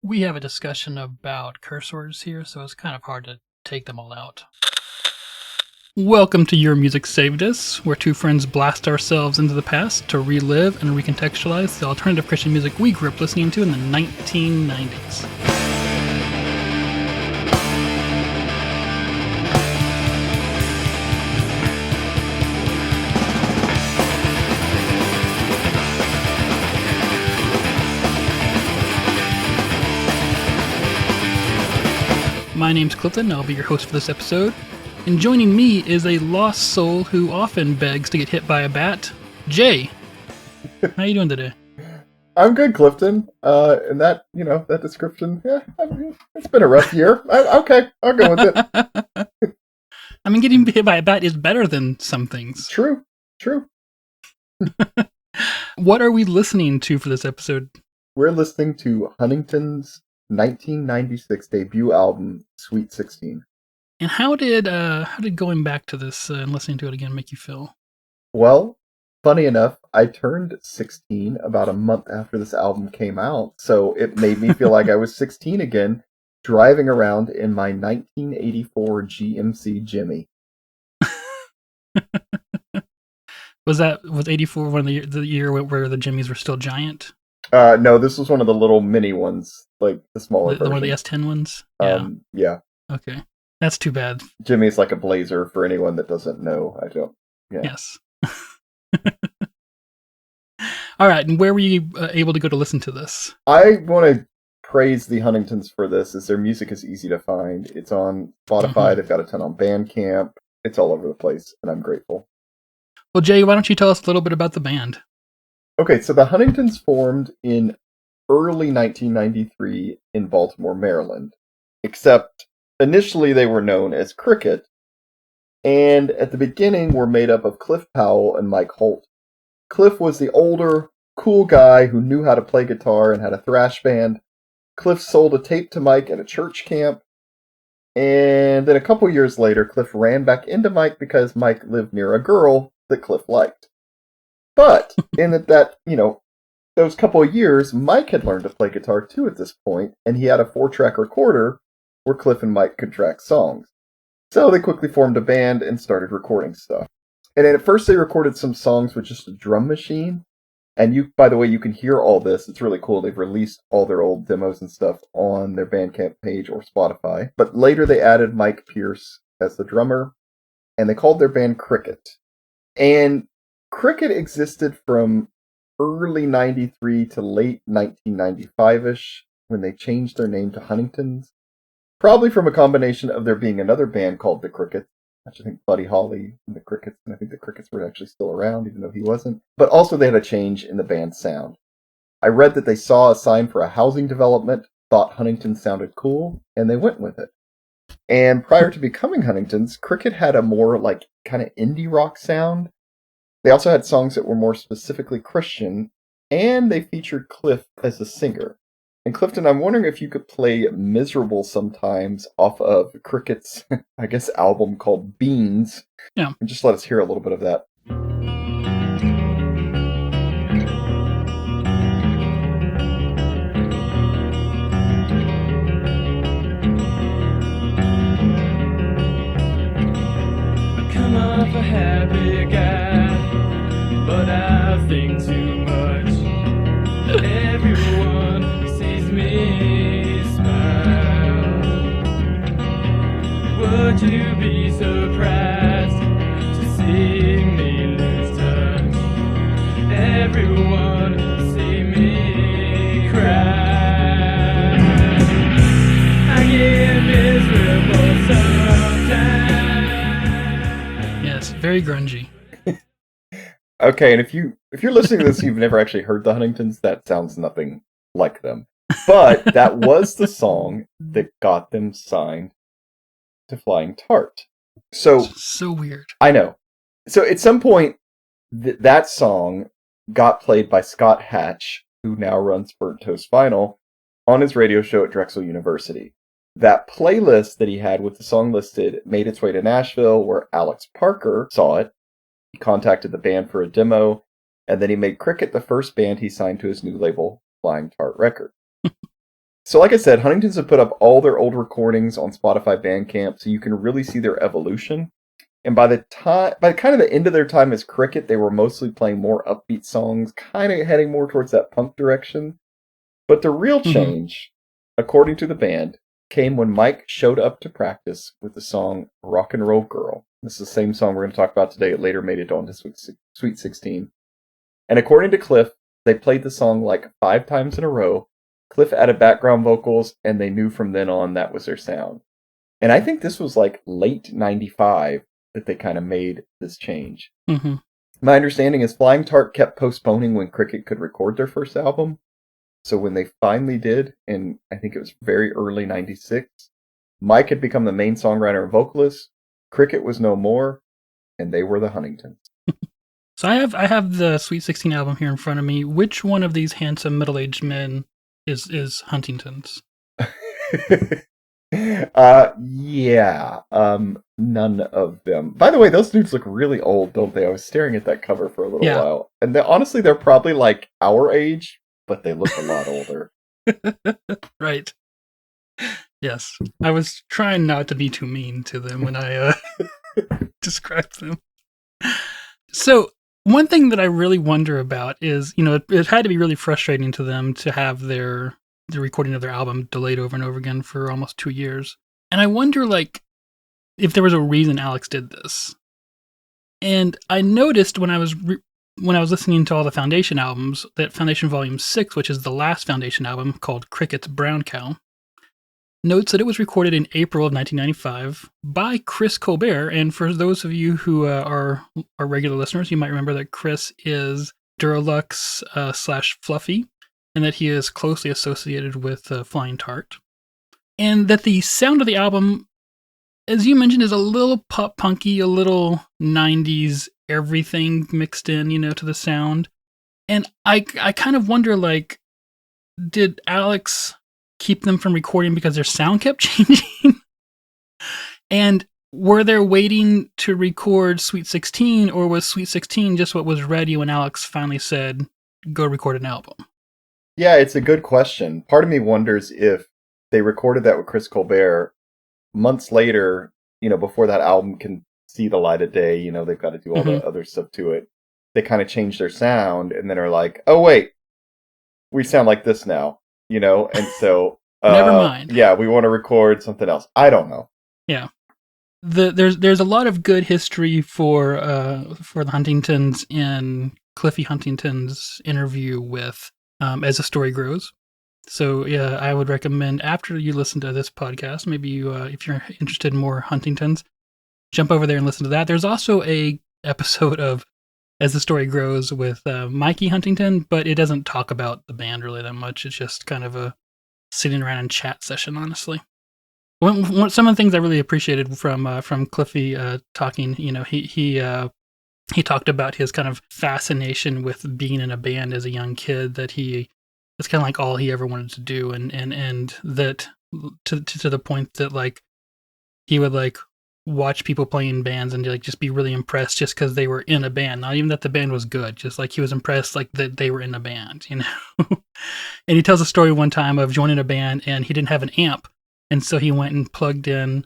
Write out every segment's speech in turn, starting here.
We have a discussion about curse words here, so it's kind of hard to take them all out. Welcome to Your Music Saved Us, where two friends blast ourselves into the past to relive and recontextualize the alternative Christian music we grew up listening to in the 1990s. My name's Clifton, I'll be your host for this episode. And joining me is a lost soul who often begs to get hit by a bat, Jay. How you doing today? I'm good, Clifton. And that description, it's been a rough year. Okay, I'll go with it. I mean, getting hit by a bat is better than some things. True. What are we listening to for this episode? We're listening to Huntington's 1996 debut album, Sweet 16. And how did going back to this and listening to it again make you feel? Well, funny enough, I turned 16 about a month after this album came out, so it made me feel like I was 16 again, driving around in my 1984 GMC Jimmy. Was 84 one of the year where the Jimmys were still giant? No, this was one of the little mini ones, like the smaller version. One of the S10 ones? Yeah. Okay. That's too bad. Jimmy's like a blazer for anyone that doesn't know. Yeah. Yes. All right, and where were you able to go to listen to this? I want to praise the Huntingtons for this, as their music is easy to find. It's on Spotify, Mm-hmm. They've got a ton on Bandcamp. It's all over the place, and I'm grateful. Well, Jay, why don't you tell us a little bit about the band? Okay, so the Huntingtons formed in early 1993 in Baltimore, Maryland, except initially they were known as Cricket, and at the beginning were made up of Cliff Powell and Mike Holt. Cliff was the older, cool guy who knew how to play guitar and had a thrash band. Cliff sold a tape to Mike at a church camp, and then a couple years later, Cliff ran back into Mike because Mike lived near a girl that Cliff liked. But in those couple of years, Mike had learned to play guitar too at this point, and he had a 4-track recorder where Cliff and Mike could track songs. So they quickly formed a band and started recording stuff. And at first they recorded some songs with just a drum machine. And by the way, you can hear all this. It's really cool. They've released all their old demos and stuff on their Bandcamp page or Spotify. But later they added Mike Pierce as the drummer, and they called their band Cricket. And Cricket existed from early 93 to late 1995-ish when they changed their name to Huntingtons. Probably from a combination of there being another band called the Crickets, which I think Buddy Holly and the Crickets, and I think the Crickets were actually still around, even though he wasn't. But also they had a change in the band's sound. I read that they saw a sign for a housing development, thought Huntington sounded cool, and they went with it. And prior to becoming Huntingtons, Cricket had a more kind of indie rock sound. They also had songs that were more specifically Christian, and they featured Cliff as the singer. And Clifton, I'm wondering if you could play Miserable Sometimes off of Cricket's, I guess, album called Beans. Yeah. And just let us hear a little bit of that. I come off a happy guy, but I think too much. Everyone sees me smile. Would you be surprised to see me lose touch? Everyone see me cry. I get miserable sometimes. Yes, very grungy. Okay, and if you're listening to this, you've never actually heard the Huntingtons, that sounds nothing like them. But that was the song that got them signed to Flying Tart. So weird. I know. So at some point, that song got played by Scott Hatch, who now runs Burnt Toast Vinyl, on his radio show at Drexel University. That playlist that he had with the song listed made its way to Nashville, where Alex Parker saw it. He contacted the band for a demo, and then he made Cricket the first band he signed to his new label, Flying Tart Records. So like I said, Huntingtons have put up all their old recordings on Spotify Bandcamp, so you can really see their evolution. And by kind of the end of their time as Cricket, they were mostly playing more upbeat songs, kind of heading more towards that punk direction. But the real change, according to the band, came when Mike showed up to practice with the song Rock and Roll Girl. This is the same song we're going to talk about today. It later made it onto Sweet 16. And according to Cliff, they played the song like 5 times in a row. Cliff added background vocals, and they knew from then on that was their sound. And I think this was like late 95 that they kind of made this change. Mm-hmm. My understanding is Flying Tart kept postponing when Cricket could record their first album. So when they finally did, and I think it was very early 96, Mike had become the main songwriter and vocalist, Cricket was no more, and they were the Huntingtons. So I have the Sweet 16 album here in front of me. Which one of these handsome middle-aged men is Huntingtons? Yeah. None of them. By the way, those dudes look really old, don't they? I was staring at that cover for a little while. And honestly, they're probably like our age, but they look a lot older. Right. Yes. I was trying not to be too mean to them when I described them. So, one thing that I really wonder about is, it had to be really frustrating to them to have the recording of their album delayed over and over again for almost 2 years. And I wonder, if there was a reason Alex did this. And I noticed when I was listening to all the Foundation albums, that Foundation Volume 6, which is the last Foundation album called Cricket's Brown Cow, notes that it was recorded in April of 1995 by Chris Colbert. And for those of you who are regular listeners, you might remember that Chris is Duralux / Fluffy, and that he is closely associated with Flying Tart. And that the sound of the album, as you mentioned, is a little pop-punky, a little 90s everything mixed in, to the sound. And I kind of wonder, did Alex keep them from recording because their sound kept changing? And were they waiting to record Sweet 16, or was Sweet 16 just what was ready when Alex finally said, go record an album? Yeah, it's a good question. Part of me wonders if they recorded that with Chris Colbert months later, before that album can see the light of day, they've got to do all the other stuff to it. They kind of change their sound and then are like, oh, wait, we sound like this now, and so never mind. Yeah, we want to record something else. I don't know. Yeah. There's a lot of good history for the Huntingtons in Cliffy Huntington's interview with As the Story Grows. So yeah, I would recommend after you listen to this podcast, maybe you, if you're interested in more Huntingtons, jump over there and listen to that. There's also a episode of As the Story Grows with Mikey Huntington, but it doesn't talk about the band really that much. It's just kind of a sitting around and chat session, honestly. Some of the things I really appreciated from Cliffy talking, he talked about his kind of fascination with being in a band as a young kid, that it's kind of like all he ever wanted to do, and that to the point that he would watch people playing in bands and just be really impressed just because they were in a band, not even that the band was good, just he was impressed that they were in a band, And he tells a story one time of joining a band and he didn't have an amp, and so he went and plugged in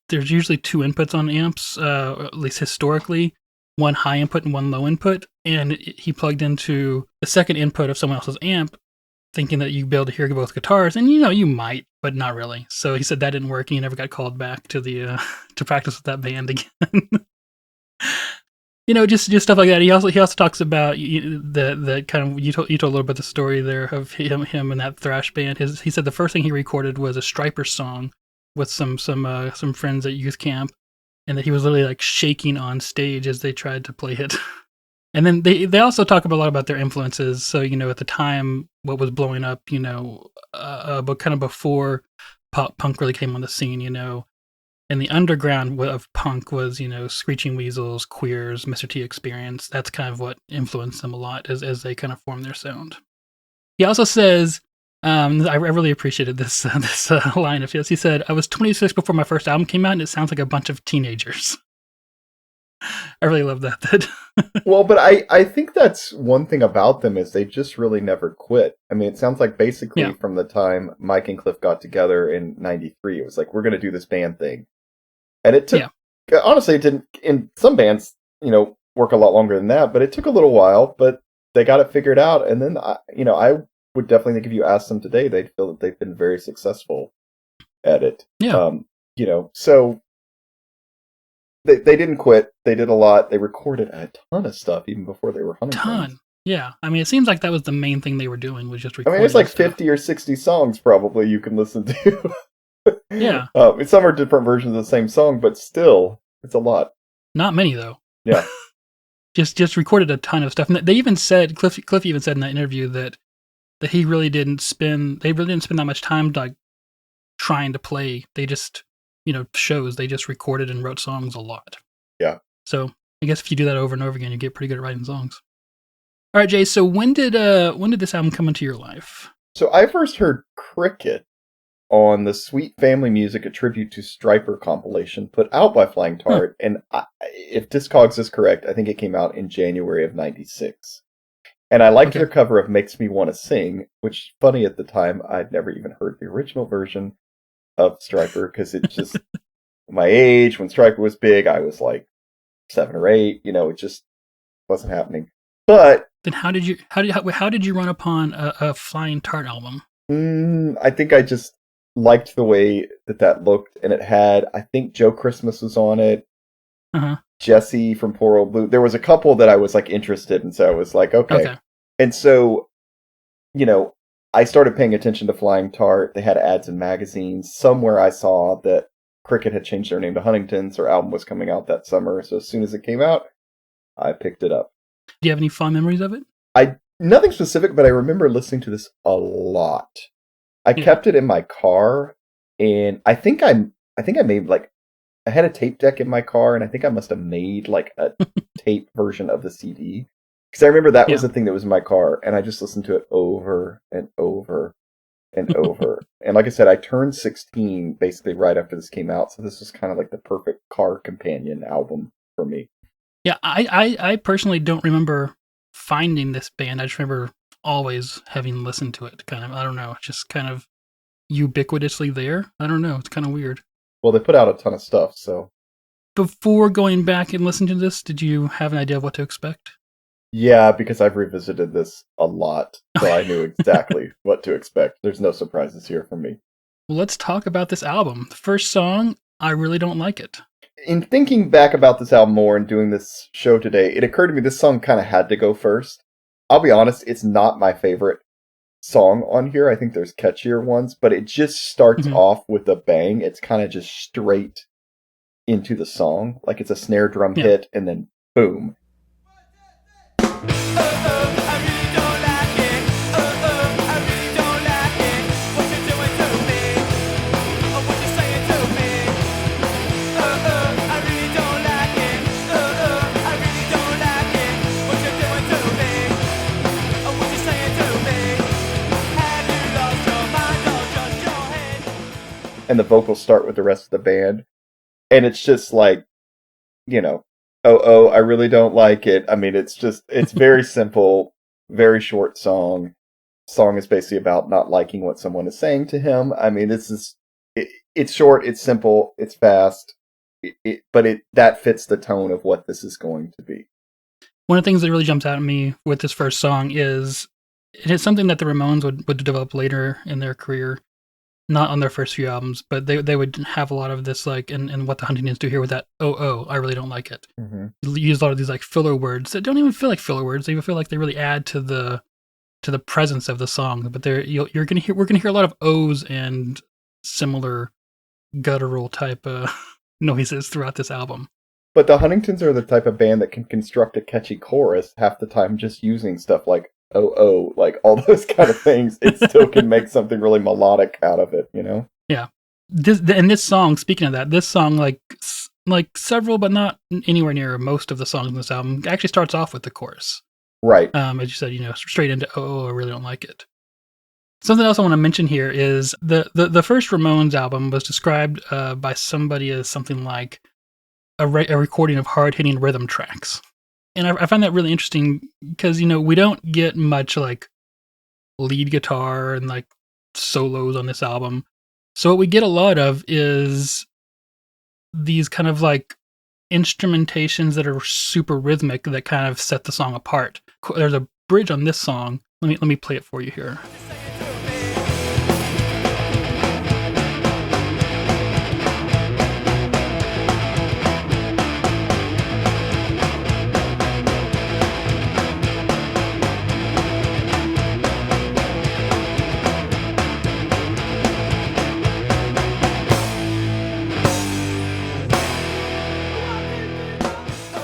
there's usually 2 inputs on amps, at least historically, one high input and one low input, and he plugged into the second input of someone else's amp, thinking that you'd be able to hear both guitars, and you might, but not really. So he said that didn't work, and he never got called back to the to practice with that band again. Just stuff like that. He also talks about the kind of you told a little bit of the story there of him and that thrash band. He said the first thing he recorded was a Striper song with some friends at youth camp, and that he was literally shaking on stage as they tried to play it. And then they also talk a lot about their influences. So, at the time, what was blowing up, but kind of before pop punk really came on the scene, and the underground of punk was, Screeching Weasels, Queers, Mr. T Experience. That's kind of what influenced them a lot as they kind of formed their sound. He also says, I really appreciated this line of his. He said, I was 26 before my first album came out, and it sounds like a bunch of teenagers. I really love that. Well, but I think that's one thing about them is they just really never quit. I mean, it sounds like basically Yeah. from the time Mike and Cliff got together in '93, it was like, we're going to do this band thing. And it took, honestly, it didn't, in some bands, work a lot longer than that, but it took a little while, but they got it figured out. And then, I would definitely think if you asked them today, they'd feel that they've been very successful at it. Yeah. So they didn't quit. They did a lot. They recorded a ton of stuff even before they were Huntingtons. Ton. Yeah. I mean, it seems like that was the main thing they were doing, was just I recording. mean, it's like stuff. 50 or 60 songs probably you can listen to. Yeah. Some are different versions of the same song, but still, it's a lot. Not many, though. Yeah. just recorded a ton of stuff. And they even said, Cliff even said in that interview that they really didn't spend that much time like trying to play. They just, shows, they just recorded and wrote songs a lot. Yeah. So I guess if you do that over and over again, you get pretty good at writing songs. All right, Jay. So when did this album come into your life? So I first heard Cricket on the Sweet Family Music, a tribute to Stryper compilation put out by Flying Tart. And if Discogs is correct, I think it came out in January of '96. And I liked their cover of Makes Me Want to Sing, which, funny at the time, I'd never even heard the original version of Stryper, because it just, my age, when Stryper was big, I was like 7 or 8, it just wasn't happening. But then how did you run upon a Flying Tart album? I think I just liked the way that looked, and it had, I think Joe Christmas was on it, Jesse from Poor Old Blue. There was a couple that I was like interested in, so I was like, okay. And so, I started paying attention to Flying Tart. They had ads in magazines. Somewhere I saw that Cricket had changed their name to Huntingtons. Their album was coming out that summer, so as soon as it came out, I picked it up. Do you have any fond memories of it? Nothing specific, but I remember listening to this a lot. I kept it in my car, and I think I made I had a tape deck in my car, and I think I must have made like a tape version of the CD, because I remember that was the thing that was in my car, and I just listened to it over and over and over. And like I said, I turned 16 basically right after this came out, so this was kind of like the perfect car companion album for me. Yeah, I personally don't remember finding this band. I just remember always having listened to it. Kind of, I don't know, just kind of ubiquitously there. I don't know. It's kind of weird. Well, they put out a ton of stuff, so. Before going back and listening to this, did you have an idea of what to expect? Yeah, because I've revisited this a lot, so I knew exactly what to expect. There's no surprises here for me. Well, let's talk about this album. The first song, I Really Don't Like It. In thinking back about this album more and doing this show today, it occurred to me this song kind of had to go first. I'll be honest, it's not my favorite song on here. I think there's catchier ones, but it just starts off with a bang. It's kind of just straight into the song. Like it's a snare drum hit, and then boom. And the vocals start with the rest of the band. And it's just like, I really don't like it. I mean, it's very simple, very short song. Song is basically about not liking what someone is saying to him. I mean, it's short, it's simple, it's fast, but that fits the tone of what this is going to be. One of the things that really jumps out at me with this first song is it is something that the Ramones would develop later in their career. Not on their first few albums, but they would have a lot of this, like, and what the Huntingtons do here with that, I really don't like it. You use a lot of these, like, filler words that don't even feel like filler words. They even feel like they really add to the presence of the song. But we're gonna hear a lot of O's and similar guttural type noises throughout this album. But the Huntingtons are the type of band that can construct a catchy chorus half the time just using stuff like like all those kind of things. It still can make something really melodic out of it, Yeah. This song, speaking of that, this song, like several, but not anywhere near most of the songs in this album, actually starts off with the chorus. Right. As you said, straight into, I really don't like it. Something else I want to mention here is the first Ramones album was described by somebody as something like a recording of hard-hitting rhythm tracks. And I find that really interesting because, we don't get much like lead guitar and like solos on this album. So what we get a lot of is these kind of like instrumentations that are super rhythmic that kind of set the song apart. There's a bridge on this song. Let me play it for you here.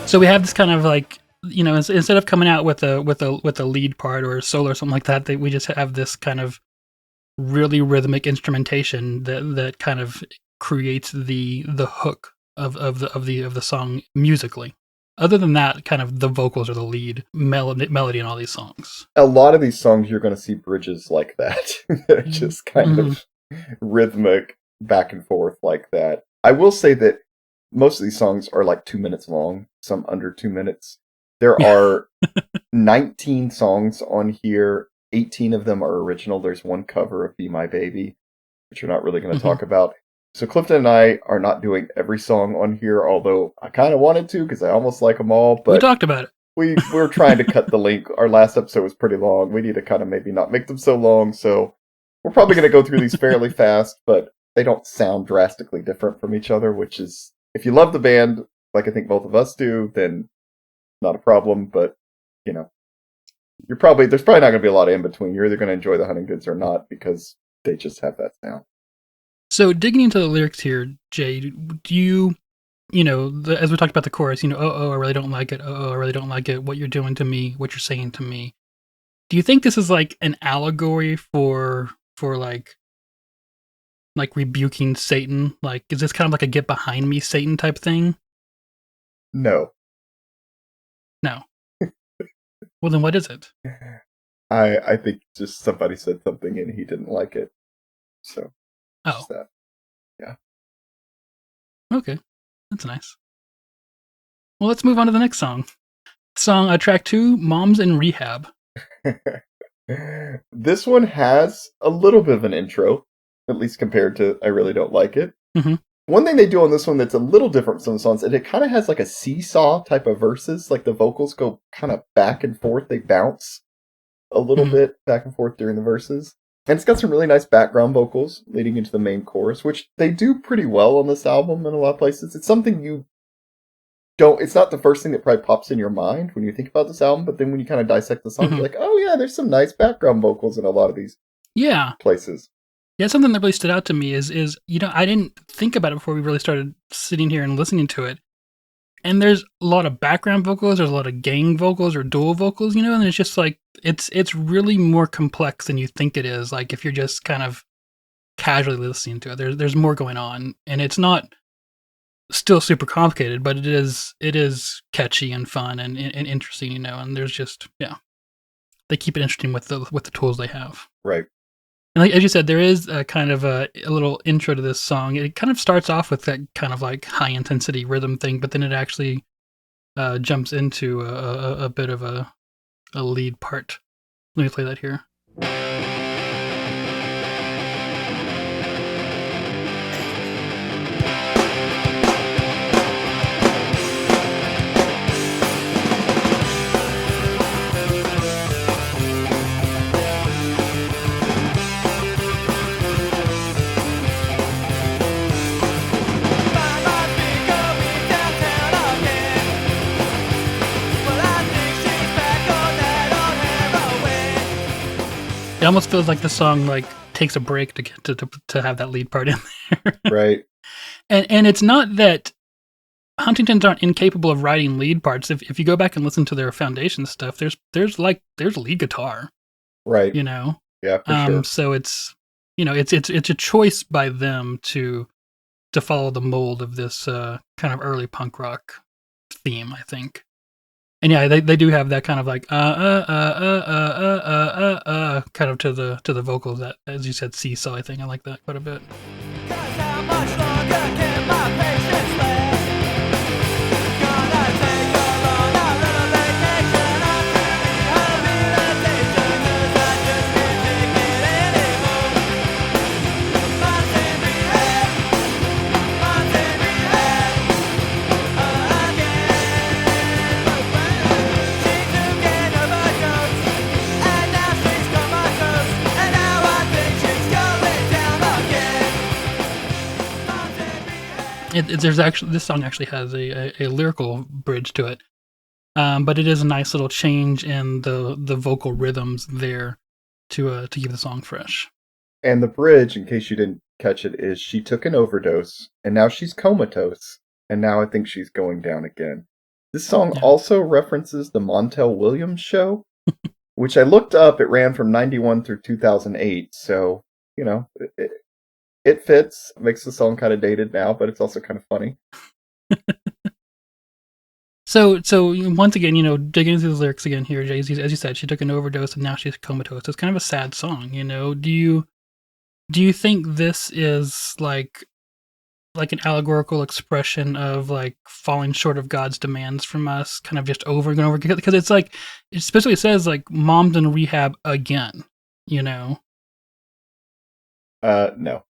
So we have this kind of like, instead of coming out with a lead part or a solo or something like that, we just have this kind of really rhythmic instrumentation that kind of creates the hook of the song musically. Other than that, kind of the vocals are the lead melody in all these songs. A lot of these songs you're going to see bridges like that. They're just kind of rhythmic back and forth like that. I will say that most of these songs are like 2 minutes long, some under 2 minutes. There are 19 songs on here. 18 of them are original. There's one cover of Be My Baby, which we're not really going to talk about. So Clifton and I are not doing every song on here, although I kind of wanted to because I almost like them all. But we talked about it. We were trying to cut the length. Our last episode was pretty long. We need to kind of maybe not make them so long. So we're probably going to go through these fairly fast, but they don't sound drastically different from each other, which is, if you love the band, like I think both of us do, then not a problem. But, there's probably not going to be a lot of in between. You're either going to enjoy the Huntingtons or not because they just have that sound. So digging into the lyrics here, Jay, do you, as we talked about the chorus, I really don't like it. I really don't like it. What you're doing to me, what you're saying to me. Do you think this is like an allegory for like rebuking Satan? Like, is this kind of like a get behind me Satan type thing? No. Well, then what is it? I think just somebody said something and he didn't like it. So, just that. Yeah. Okay. That's nice. Well, let's move on to the next song. Track 2, Moms in Rehab. This one has a little bit of an intro, at least compared to I Really Don't Like It. Mm-hmm. One thing they do on this one that's a little different from some songs, and it kind of has like a seesaw type of verses, like the vocals go kind of back and forth, they bounce a little bit back and forth during the verses. And it's got some really nice background vocals leading into the main chorus, which they do pretty well on this album in a lot of places. It's something it's not the first thing that probably pops in your mind when you think about this album, but then when you kind of dissect the songs, you're like, oh yeah, there's some nice background vocals in a lot of these places. Yeah, something that really stood out to me is I didn't think about it before we really started sitting here and listening to it. And there's a lot of background vocals, there's a lot of gang vocals or dual vocals, and it's just like, it's really more complex than you think it is. Like if you're just kind of casually listening to it, there's more going on, and it's not still super complicated, but it is catchy and fun and interesting, and there's just, they keep it interesting with the tools they have. Right. And like, as you said, there is a kind of a little intro to this song. It kind of starts off with that kind of like high intensity rhythm thing, but then it actually jumps into a bit of a lead part. Let me play that here. It almost feels like the song like takes a break to get to have that lead part in there. Right. And it's not that Huntingtons aren't incapable of writing lead parts. If you go back and listen to their foundation stuff, there's lead guitar. Right. Yeah, for sure. So it's it's a choice by them to follow the mold of this kind of early punk rock theme, I think. And yeah, they do have that kind of like kind of to the vocals, that, as you said, seesaw thing. I like that quite a bit. There's actually this song actually has a lyrical bridge to it, but it is a nice little change in the vocal rhythms there to keep the song fresh. And the bridge, in case you didn't catch it, is she took an overdose, and now she's comatose, and now I think she's going down again. This song also references the Montel Williams show, which I looked up. It ran from 91 through 2008, so, you know, it fits. It makes the song kind of dated now, but it's also kind of funny. So once again, you know, digging into the lyrics again here, Jay, as you said, she took an overdose and now she's comatose. It's kind of a sad song, you know. Do you think this is like an allegorical expression of like falling short of God's demands from us, kind of just over and over again? Because it's like, it especially says like mom's in rehab again, you know? No.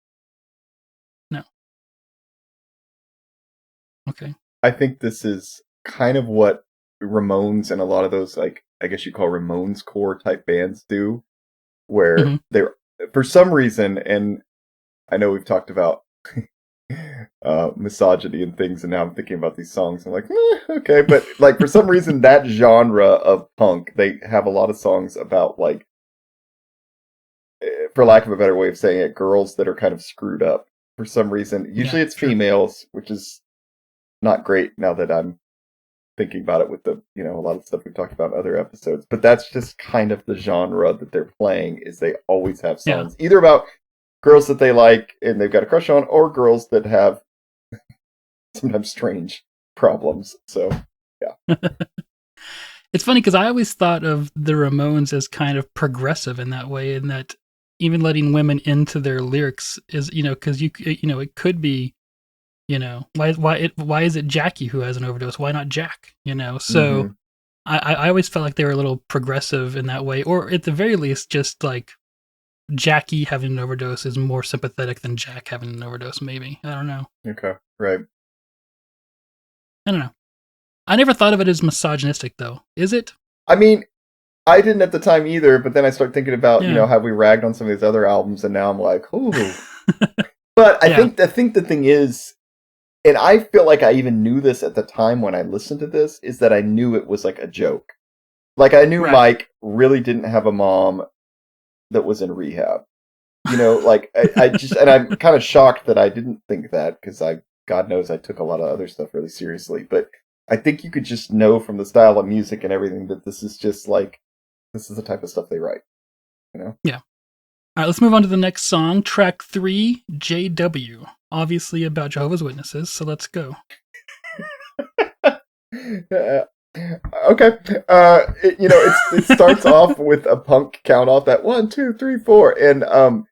Okay. I think this is kind of what Ramones and a lot of those, like, I guess you call Ramones core type bands do, where they're, for some reason, and I know we've talked about misogyny and things, and now I'm thinking about these songs, I'm like, okay, but like for some reason that genre of punk, they have a lot of songs about, like, for lack of a better way of saying it, girls that are kind of screwed up for some reason. Usually it's females, which is not great now that I'm thinking about it with the, you know, a lot of stuff we've talked about in other episodes, but that's just kind of the genre that they're playing, is they always have songs either about girls that they like and they've got a crush on, or girls that have sometimes strange problems. So, yeah. It's funny because I always thought of the Ramones as kind of progressive in that way, in that even letting women into their lyrics is, you know, because you know, it could be, you know, why is it Jackie who has an overdose? Why not Jack? You know, so I always felt like they were a little progressive in that way, or at the very least, just like Jackie having an overdose is more sympathetic than Jack having an overdose. Maybe, I don't know. Okay, right. I don't know. I never thought of it as misogynistic, though. Is it? I mean, I didn't at the time either, but then I start thinking about, you know, have we ragged on some of these other albums, and now I'm like, ooh. But I think the thing is, and I feel like I even knew this at the time when I listened to this, is that I knew it was like a joke. Like, I knew Mike really didn't have a mom that was in rehab. You know, like, I just, and I'm kind of shocked that I didn't think that, because God knows I took a lot of other stuff really seriously, but I think you could just know from the style of music and everything that this is just like, this is the type of stuff they write, you know? Yeah. All right, let's move on to the next song, track 3, JW. Obviously about Jehovah's Witnesses, so let's go. Okay. You know, it starts off with a punk count off, that 1, 2, 3, 4, and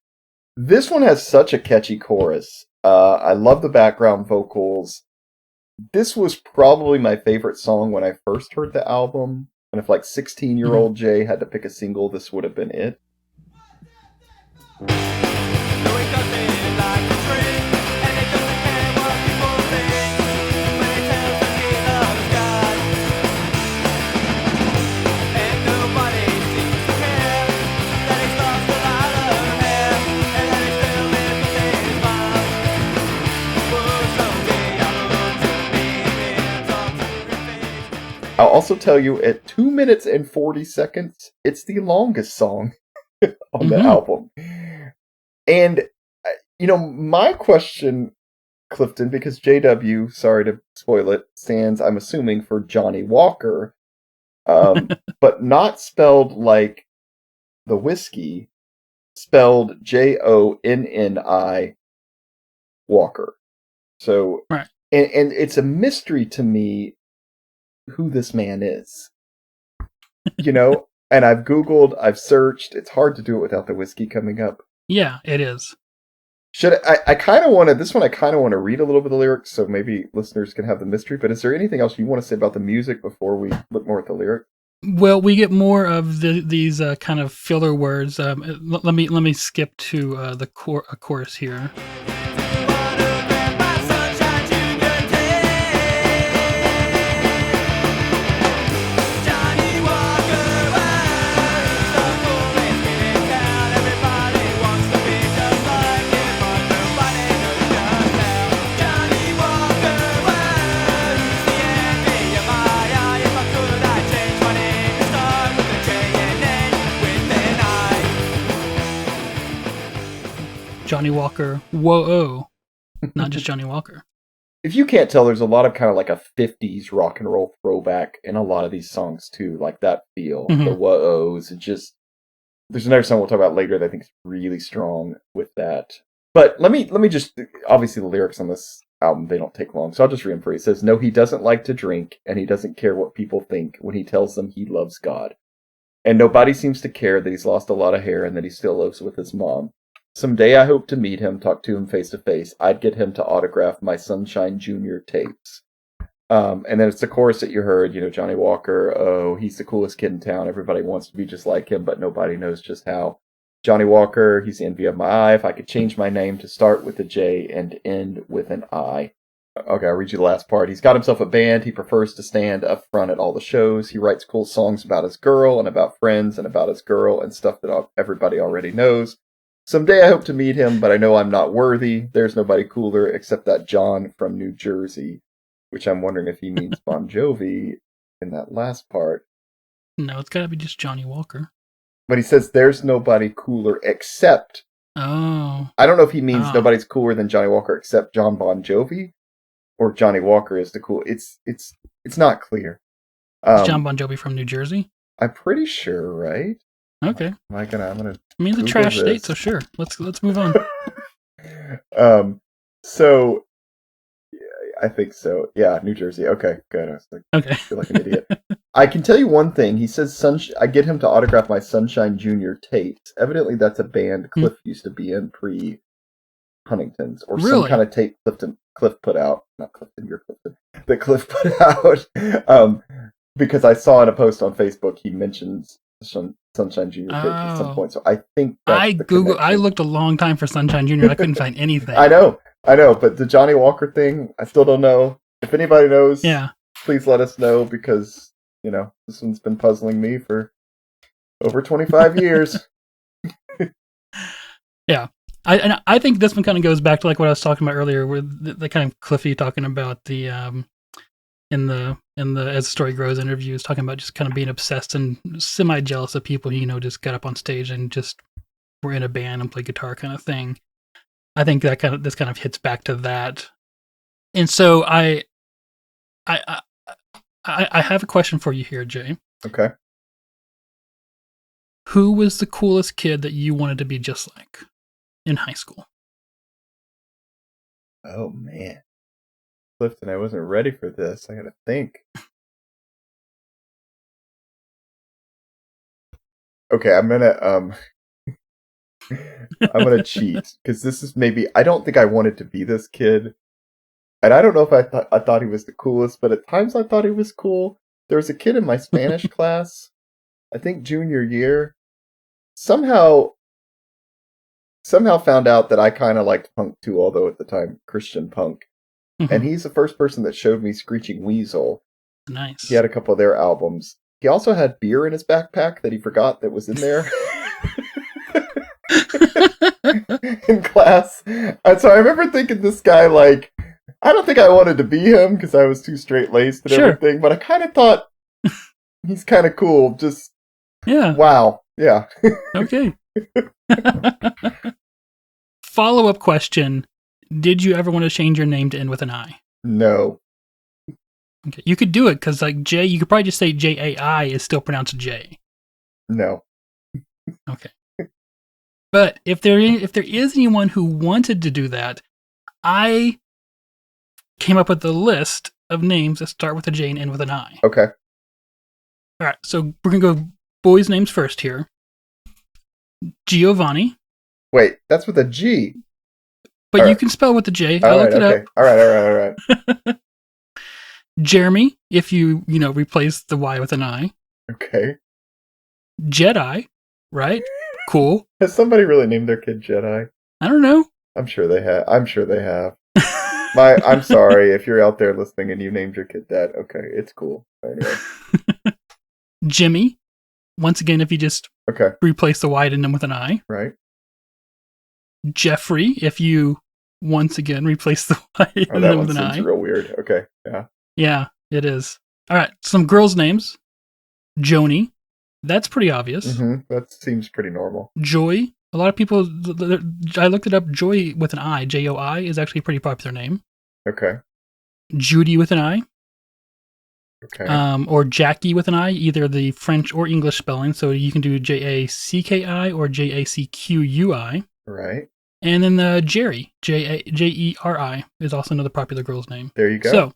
this one has such a catchy chorus. I love the background vocals. This was probably my favorite song when I first heard the album, and if like 16-year-old Jay had to pick a single, this would have been it. I'll also tell you, at 2 minutes and 40 seconds, it's the longest song on the album. And, you know, my question, Clifton, because JW, sorry to spoil it, stands, I'm assuming, for Johnny Walker, but not spelled like the whiskey, spelled Jonni Walker. So, and it's a mystery to me who this man is, you know, and I've Googled, I've searched, it's hard to do it without the whiskey coming up. Yeah, it is. I kind of want to, this one I kind of want to read a little bit of the lyrics, so maybe listeners can have the mystery, but is there anything else you want to say about the music before we look more at the lyrics? Well, we get more of these kind of filler words. Let me skip to the chorus here. Johnny Walker, whoa, not just Johnny Walker. If you can't tell, there's a lot of kind of like a 50s rock and roll throwback in a lot of these songs too, like that feel, the whoa-ohs, and just there's another song we'll talk about later that I think is really strong with that. But let me just, obviously the lyrics on this album, they don't take long, so I'll just read them for you. It says, "No, he doesn't like to drink, and he doesn't care what people think when he tells them he loves God. And nobody seems to care that he's lost a lot of hair and that he still lives with his mom. Someday I hope to meet him, talk to him face to face. I'd get him to autograph my Sunshine Jr. tapes." And then it's the chorus that you heard, Johnny Walker, oh, he's the coolest kid in town. Everybody wants to be just like him, but nobody knows just how. Johnny Walker, he's the envy of my eye. If I could change my name to start with a J and end with an I. Okay, I'll read you the last part. He's got himself a band. He prefers to stand up front at all the shows. He writes cool songs about his girl and about friends and about his girl and stuff that everybody already knows. Someday I hope to meet him, but I know I'm not worthy. There's nobody cooler except that John from New Jersey, which I'm wondering if he means Bon Jovi in that last part. No, it's got to be just Johnny Walker. But he says there's nobody cooler except... Oh. I don't know if he means nobody's cooler than Johnny Walker except John Bon Jovi, or Johnny Walker is the cool. It's not clear. Is John Bon Jovi from New Jersey? I'm pretty sure, right? Okay. I'm gonna. I mean, it's a trash state, so sure. Let's move on. So, yeah, I think so. Yeah, New Jersey. Okay, good. I was like, okay. I feel like an idiot. I can tell you one thing. He says, I get him to autograph my Sunshine Jr. tapes. Evidently, that's a band Cliff used to be in pre-Huntingtons, or really? some kind of tape Cliff put out. Not Clifton, you're Clifton. That Cliff put out. Because I saw in a post on Facebook, he mentions Sunshine Jr. tapes at some point. So I think that's I looked a long time for Sunshine Jr. I couldn't find anything. I know. But the Johnny Walker thing, I still don't know. If anybody knows, please let us know, because, this one's been puzzling me for over 25 years. Yeah. I think this one kind of goes back to like what I was talking about earlier, with the kind of Cliffy talking about the in the As the Story Grows interviews, talking about just kind of being obsessed and semi jealous of people who just got up on stage and just were in a band and played guitar kind of thing. I think that this kind of hits back to that. And so I have a question for you here, Jay. Okay. Who was the coolest kid that you wanted to be just like in high school? Oh, man. Clifton, I wasn't ready for this. I gotta think. Okay, I'm gonna cheat, because this is maybe, I don't think I wanted to be this kid, and I don't know if I thought he was the coolest, but at times I thought he was cool. There was a kid in my Spanish class, I think junior year, somehow found out that I kind of liked punk too, although at the time Christian punk. Mm-hmm. And he's the first person that showed me Screeching Weasel. Nice. He had a couple of their albums. He also had beer in his backpack that he forgot that was in there. In class. And so I remember thinking this guy, like, I don't think I wanted to be him because I was too straight-laced and everything, but I kind of thought he's kind of cool. Just, wow. Yeah. Okay. Follow-up question. Did you ever want to change your name to end with an I? No. Okay. You could do it, because like J, you could probably just say J-A-I is still pronounced J. No. Okay. But if there is anyone who wanted to do that, I came up with a list of names that start with a J and end with an I. Okay. All right, so we're going to go boys' names first here. Giovanni. Wait, that's with a G. But you can spell with a J. I looked it up. All right. Jeremy, if you replace the Y with an I. Okay. Jedi, right? Cool. Has somebody really named their kid Jedi? I don't know. I'm sure they have. I'm sorry if you're out there listening and you named your kid that. Okay, it's cool. Anyway. Jimmy, once again, if you just replace the Y and end with an I. Right. Jeffrey, if you once again replace the Y and end with an I. That seems real weird. Okay, yeah. Yeah, it is. All right, some girls' names. Joni. That's pretty obvious. Mm-hmm. That seems pretty normal. Joy, A lot of people, I looked it up, Joy with an I, Joi, is actually a pretty popular name. Okay. Judy with an I. Okay. Or Jackie with an I, either the French or English spelling. So you can do Jacki or Jaccui. Right. And then Jerry, Jeri, is also another popular girl's name. There you go. So,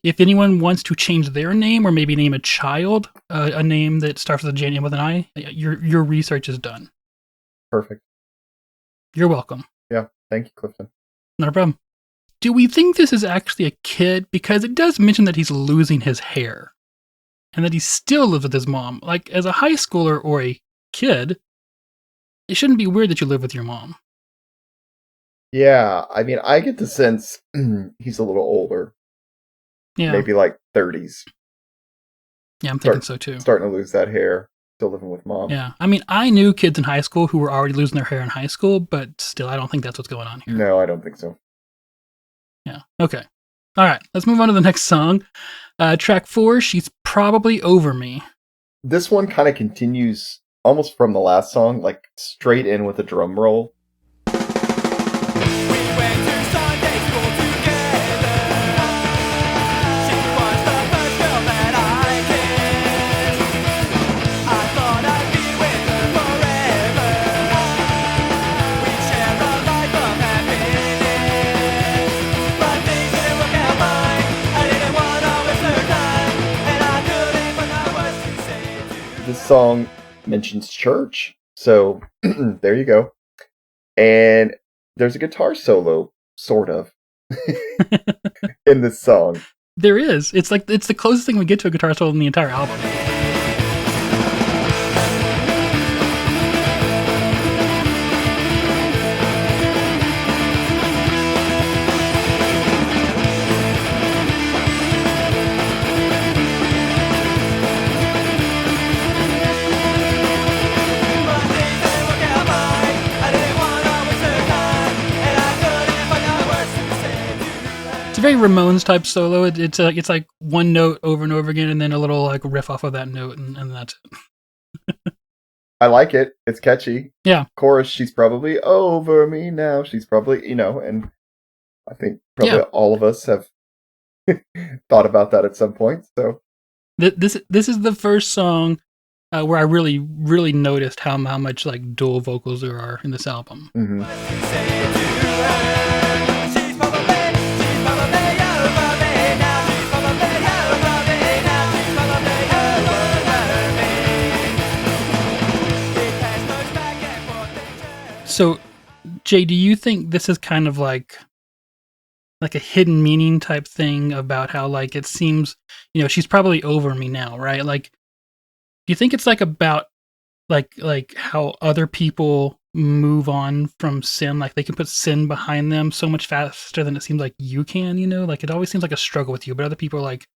if anyone wants to change their name or maybe name a child a name that starts with a J name with an I, your research is done. Perfect. You're welcome. Yeah. Thank you, Clifton. Not a problem. Do we think this is actually a kid? Because it does mention that he's losing his hair and that he still lives with his mom. Like, as a high schooler or a kid, it shouldn't be weird that you live with your mom. Yeah. I mean, I get the sense he's a little older. Yeah. Maybe like 30s. Yeah, I'm thinking so too. Starting to lose that hair. Still living with mom. Yeah. I mean, I knew kids in high school who were already losing their hair in high school, but still, I don't think that's what's going on here. No, I don't think so. Yeah. Okay. All right. Let's move on to the next song. Track 4, She's Probably Over Me. This one kind of continues almost from the last song, like straight in with a drum roll. This song mentions church, so there you go. And there's a guitar solo, sort of, in this song. There is. It's the closest thing we get to a guitar solo in the entire album. It's a very Ramones type solo. It's like one note over and over again, and then a little like riff off of that note, and that's it. I like it. It's catchy. Yeah. Chorus, she's probably over me now. She's probably, and I think probably all of us have thought about that at some point. So this is the first song where I really, really noticed how much like dual vocals there are in this album. Mm-hmm. So, Jay, do you think this is kind of like a hidden meaning type thing about how like it seems, she's probably over me now, right? Like, do you think it's like about like how other people move on from sin? Like they can put sin behind them so much faster than it seems like you can, Like it always seems like a struggle with you, but other people like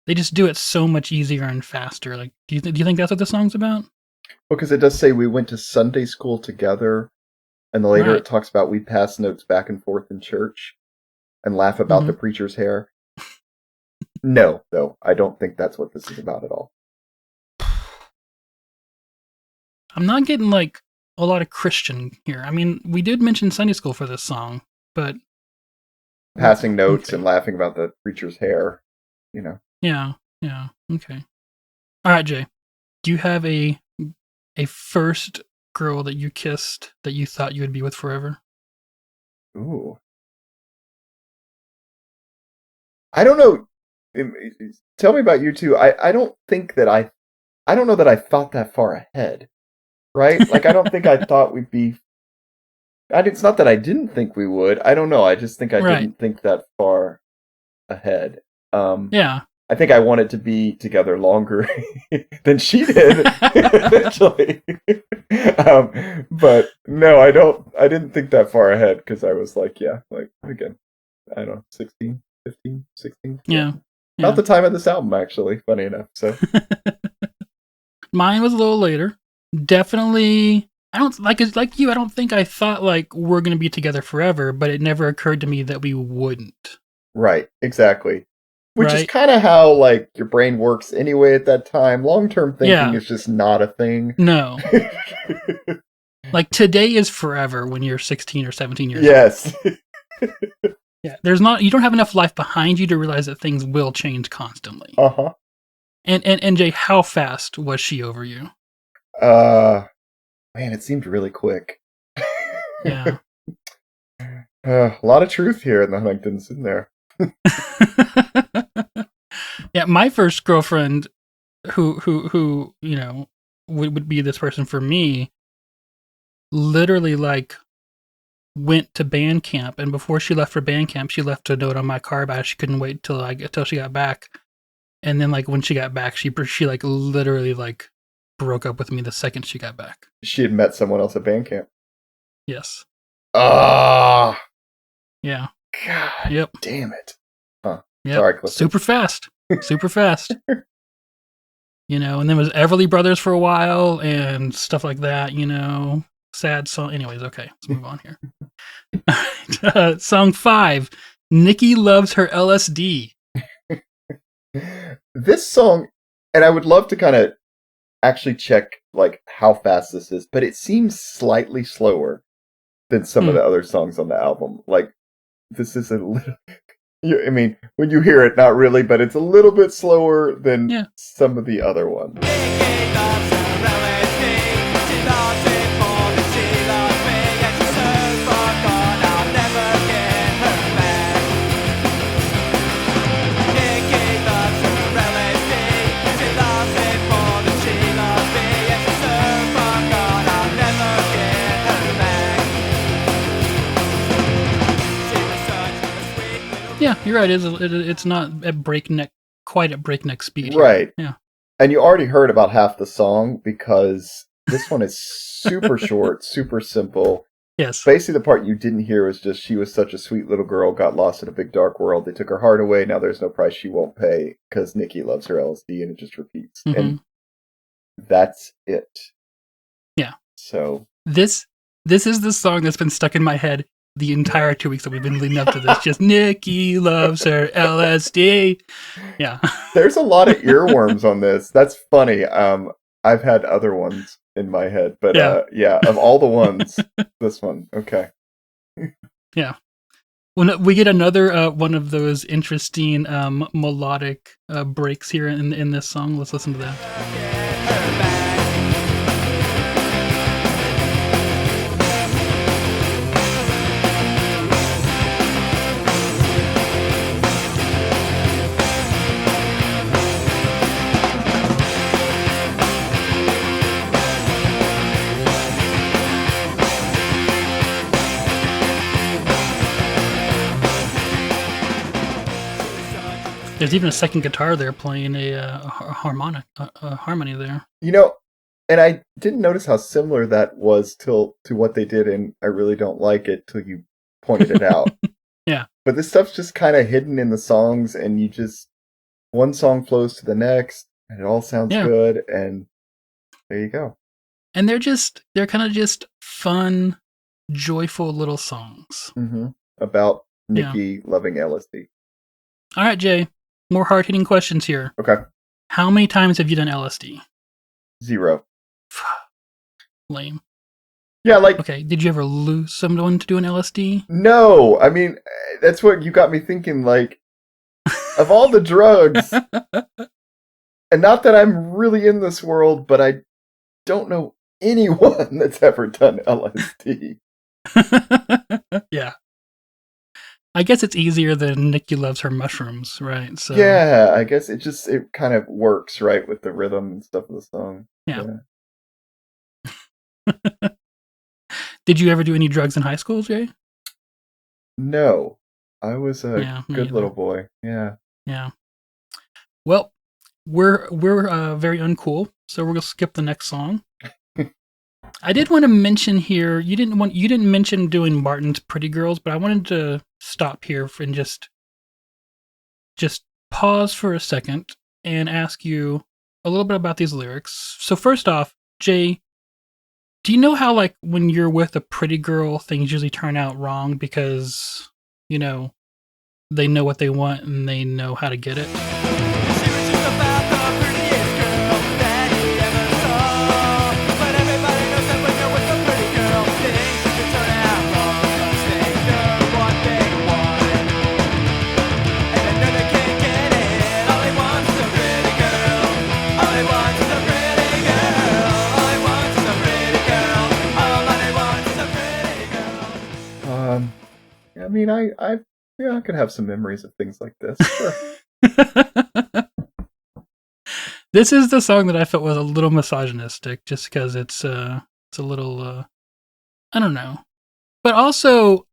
they just do it so much easier and faster. Like, do you think that's what the song's about? Well, because it does say we went to Sunday school together, and later it talks about we pass notes back and forth in church and laugh about the preacher's hair. No, though, I don't think that's what this is about at all. I'm not getting like a lot of Christian here. I mean, we did mention Sunday school for this song, but passing notes and laughing about the preacher's hair, Yeah, okay. All right, Jay. Do you have a first girl that you kissed that you thought you would be with forever? Ooh. I don't know. Tell me about you two. I don't think that I don't know that I thought that far ahead. Right? Like I don't think I thought we'd be it's not that I didn't think we would. I don't know. I just think I didn't think that far ahead. Yeah. I think I wanted to be together longer than she did eventually. But no, I didn't think that far ahead because I was like, again, I don't know, 16, 15, 16. Yeah. About the time of this album, actually, funny enough. So mine was a little later. Definitely, I don't like you. I don't think I thought like we're going to be together forever, but it never occurred to me that we wouldn't. Right, exactly. Which is kind of how like your brain works anyway at that time. Long-term thinking is just not a thing. No. Like, today is forever when you're 16 or 17 years Yes. old. Yeah, you don't have enough life behind you to realize that things will change constantly. Uh-huh. And Jay, how fast was she over you? Man, it seemed really quick. Yeah. A lot of truth here in the Huntingtons, isn't there? Yeah, my first girlfriend who you know would be this person for me literally like went to band camp, and before she left for band camp she left a note on my car about she couldn't wait till she got back, and then like when she got back she like literally like broke up with me the second she got back. She had met someone else at band camp. Yes. Ah. Yeah. God. Yep. Damn it. Huh. Yep. Sorry, Clifton. Super fast. Super fast. You know, and then was Everly Brothers for a while and stuff like that, you know. Sad song. Anyways, okay, let's move on here. Song 5, Nikki Loves Her LSD. This song, and I would love to kind of actually check like how fast this is, but it seems slightly slower than some of the other songs on the album. Like, this is a little... I mean, when you hear it, not really, but it's a little bit slower than some of the other ones. Yeah, you're right. It's not quite at breakneck speed. Right. Here. Yeah. And you already heard about half the song because this one is super short, super simple. Yes. Basically, the part you didn't hear was just she was such a sweet little girl, got lost in a big dark world. They took her heart away. Now there's no price she won't pay because Nikki loves her LSD, and it just repeats. Mm-hmm. And that's it. Yeah. So this is the song that's been stuck in my head the entire 2 weeks that we've been leading up to this. Just Nikki loves her LSD. Yeah. There's a lot of earworms on this. That's funny. I've had other ones in my head, but yeah, of all the ones, this one. Okay. Yeah. When we get another one of those interesting melodic breaks here in this song, let's listen to that. There's even a second guitar there playing a harmony there. You know, and I didn't notice how similar that was to what they did in I Really Don't Like It till you pointed it out. Yeah. But this stuff's just kind of hidden in the songs, and you just... one song flows to the next, and it all sounds good, and there you go. And they're kind of just fun, joyful little songs. Mm-hmm. About Nikki loving LSD. All right, Jay. More hard-hitting questions here. Okay. How many times have you done LSD? 0. Lame. Yeah, like... Okay, did you ever lose someone to do an LSD? No, I mean, that's what you got me thinking, like, of all the drugs, and not that I'm really in this world, but I don't know anyone that's ever done LSD. Yeah. I guess it's easier than Nikki loves her mushrooms, right? So yeah, I guess it kind of works, right, with the rhythm and stuff of the song. Yeah. Did you ever do any drugs in high school, Jay? No. I was a good either. little boy. Yeah. Yeah. Well, we're very uncool, so we're gonna skip the next song. I did want to mention here, you didn't mention doing Martin's Pretty Girls, but I wanted to stop here and just pause for a second and ask you a little bit about these lyrics. So first off, Jay, do you know how, like, when you're with a pretty girl, things usually turn out wrong because, you know, they know what they want and they know how to get it? I mean, I could have some memories of things like this. Sure. This is the song that I felt was a little misogynistic, just because it's a little I don't know, but also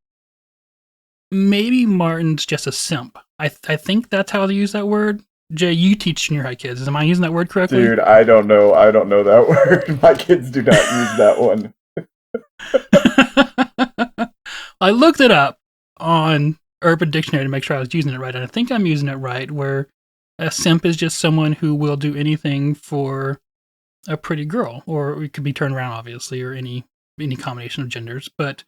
maybe Martin's just a simp. I think that's how they use that word. Jay, you teach junior high kids. Am I using that word correctly? Dude, I don't know. I don't know that word. My kids do not use that one. I looked it up on Urban Dictionary to make sure I was using it right, and I think I'm using it right, where a simp is just someone who will do anything for a pretty girl, or it could be turned around, obviously, or any combination of genders. But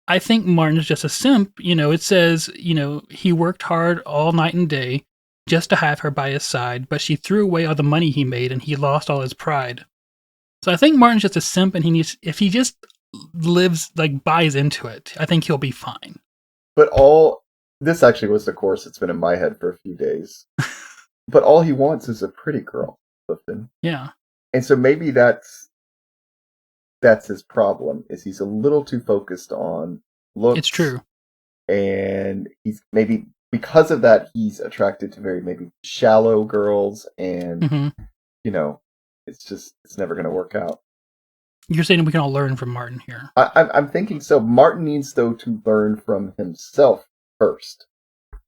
I think Martin is just a simp. It says, he worked hard all night and day just to have her by his side, but she threw away all the money he made and he lost all his pride. So I think Martin's just a simp, and if he just lives, buys into it, I think he'll be fine. But this actually was the chorus that's been in my head for a few days. But all he wants is a pretty girl, Clifton. Yeah. And so maybe that's his problem, is he's a little too focused on looks. It's true. And he's maybe, because of that, he's attracted to very maybe shallow girls, and, it's never going to work out. You're saying we can all learn from Martin here. I'm thinking so. Martin needs, though, to learn from himself first.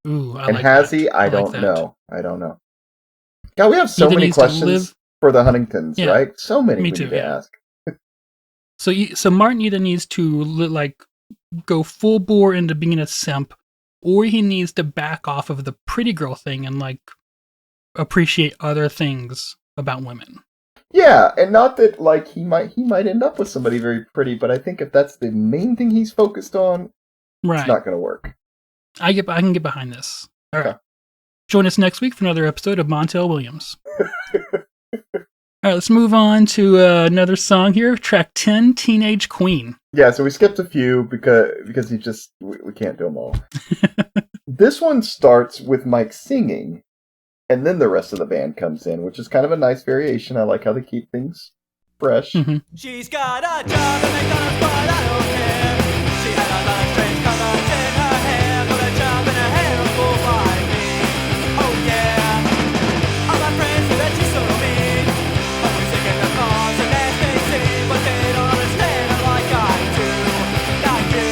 Ooh, and has he? I don't know. God, we have so many questions for the Huntingtons, right? So many we need to ask. So Martin either needs to go full bore into being a simp, or he needs to back off of the pretty girl thing and appreciate other things about women. Yeah, and not that he might end up with somebody very pretty, but I think if that's the main thing he's focused on, it's not going to work. I can get behind this. All right. Join us next week for another episode of Montel Williams. All right, let's move on to another song here. Track 10, Teenage Queen. Yeah, so we skipped a few because we can't do them all. This one starts with Mike singing, and then the rest of the band comes in, which is kind of a nice variation. I like how they keep things fresh. Mm-hmm. She's got a job at McDonald's, but I don't care. She had a lot of strange colors in her hair, but a job in her hair for like me. Oh yeah. All my friends say that she's so mean. Always singing the cars and as they sing, but they don't understand her like I do. Not you.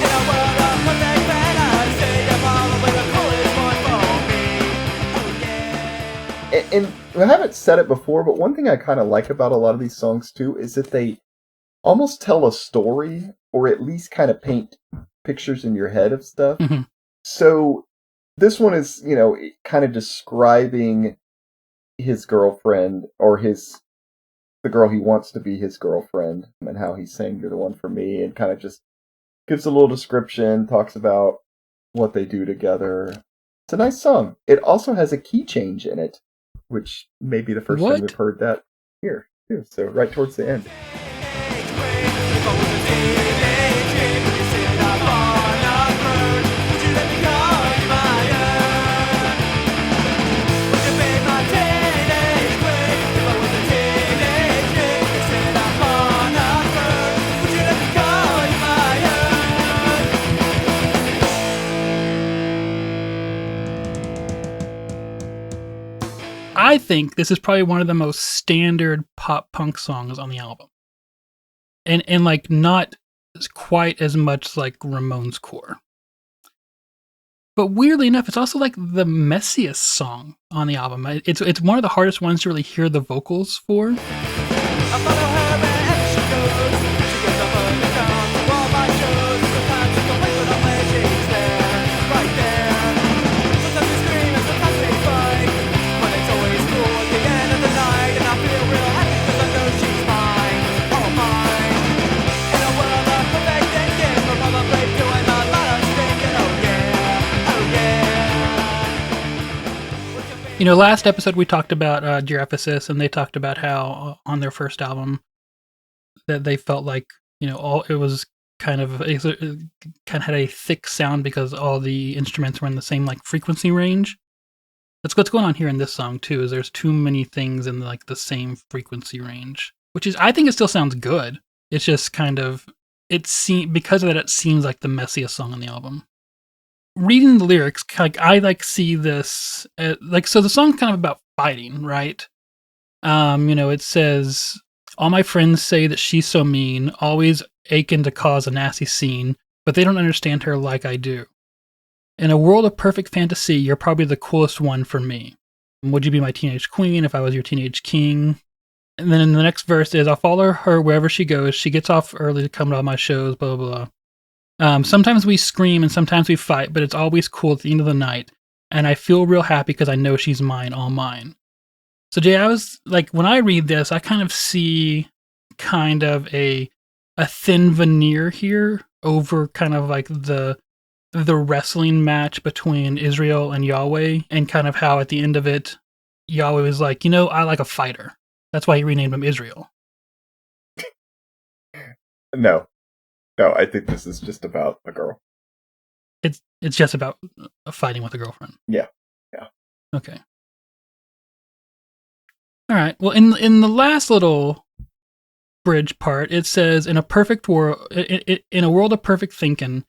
In a world of perfect fantasy, you're probably the coolest one for me. Oh yeah. And I haven't said it before, but one thing I kind of like about a lot of these songs too is that they almost tell a story, or at least kind of paint pictures in your head of stuff. Mm-hmm. So this one is, kind of describing his girlfriend, or the girl he wants to be his girlfriend, and how he's saying "You're the one for me," and kind of just gives a little description, talks about what they do together. It's a nice song. It also has a key change in it, which may be the first time we've heard that here, too. So right towards the end. I think this is probably one of the most standard pop punk songs on the album. And not quite as much like Ramones' Core. But weirdly enough, it's also the messiest song on the album. It's one of the hardest ones to really hear the vocals for. Last episode we talked about Dear Ephesus, and they talked about how on their first album that they felt it was kind of had a thick sound because all the instruments were in the same frequency range. That's what's going on here in this song too. Is there's too many things in the same frequency range, which is, I think it still sounds good. It's just kind of because of that, it seems like the messiest song on the album. Reading the lyrics, like I like see this so the song's kind of about fighting, right? It says, all my friends say that she's so mean, always aching to cause a nasty scene, but they don't understand her like I do. In a world of perfect fantasy, you're probably the coolest one for me. Would you be my teenage queen if I was your teenage king? And then in the next verse is, I'll follow her wherever she goes. She gets off early to come to all my shows, blah, blah, blah. Sometimes we scream and sometimes we fight, but it's always cool at the end of the night. And I feel real happy because I know she's mine, all mine. So Jay, I was like, when I read this, I kind of see kind of a thin veneer here over kind of like the wrestling match between Israel and Yahweh, and kind of how at the end of it, Yahweh was like, I like a fighter. That's why he renamed him Israel. No, I think this is just about a girl. It's just about fighting with a girlfriend. Yeah. Okay. All right. Well, in the last little bridge part, it says, in a perfect world, in a world of perfect thinking,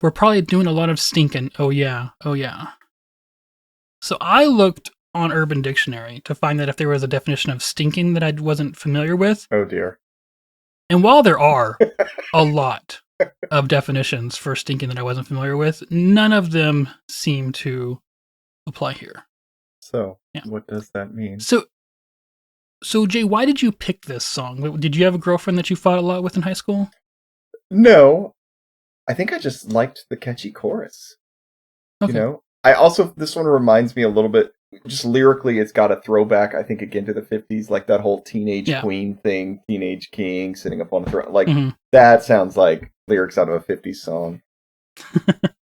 we're probably doing a lot of stinking. Oh yeah. So I looked on Urban Dictionary to find that if there was a definition of stinking that I wasn't familiar with. Oh dear. And while there are a lot of definitions for stinking that I wasn't familiar with, none of them seem to apply here. So, yeah. What does that mean? So Jay, why did you pick this song? Did you have a girlfriend that you fought a lot with in high school? No. I think I just liked the catchy chorus. Okay. I also, this one reminds me a little bit, just lyrically, it's got a throwback, I think, again to the 50s, like that whole teenage queen thing, teenage king sitting up on the throne. Like, that sounds like lyrics out of a 50s song.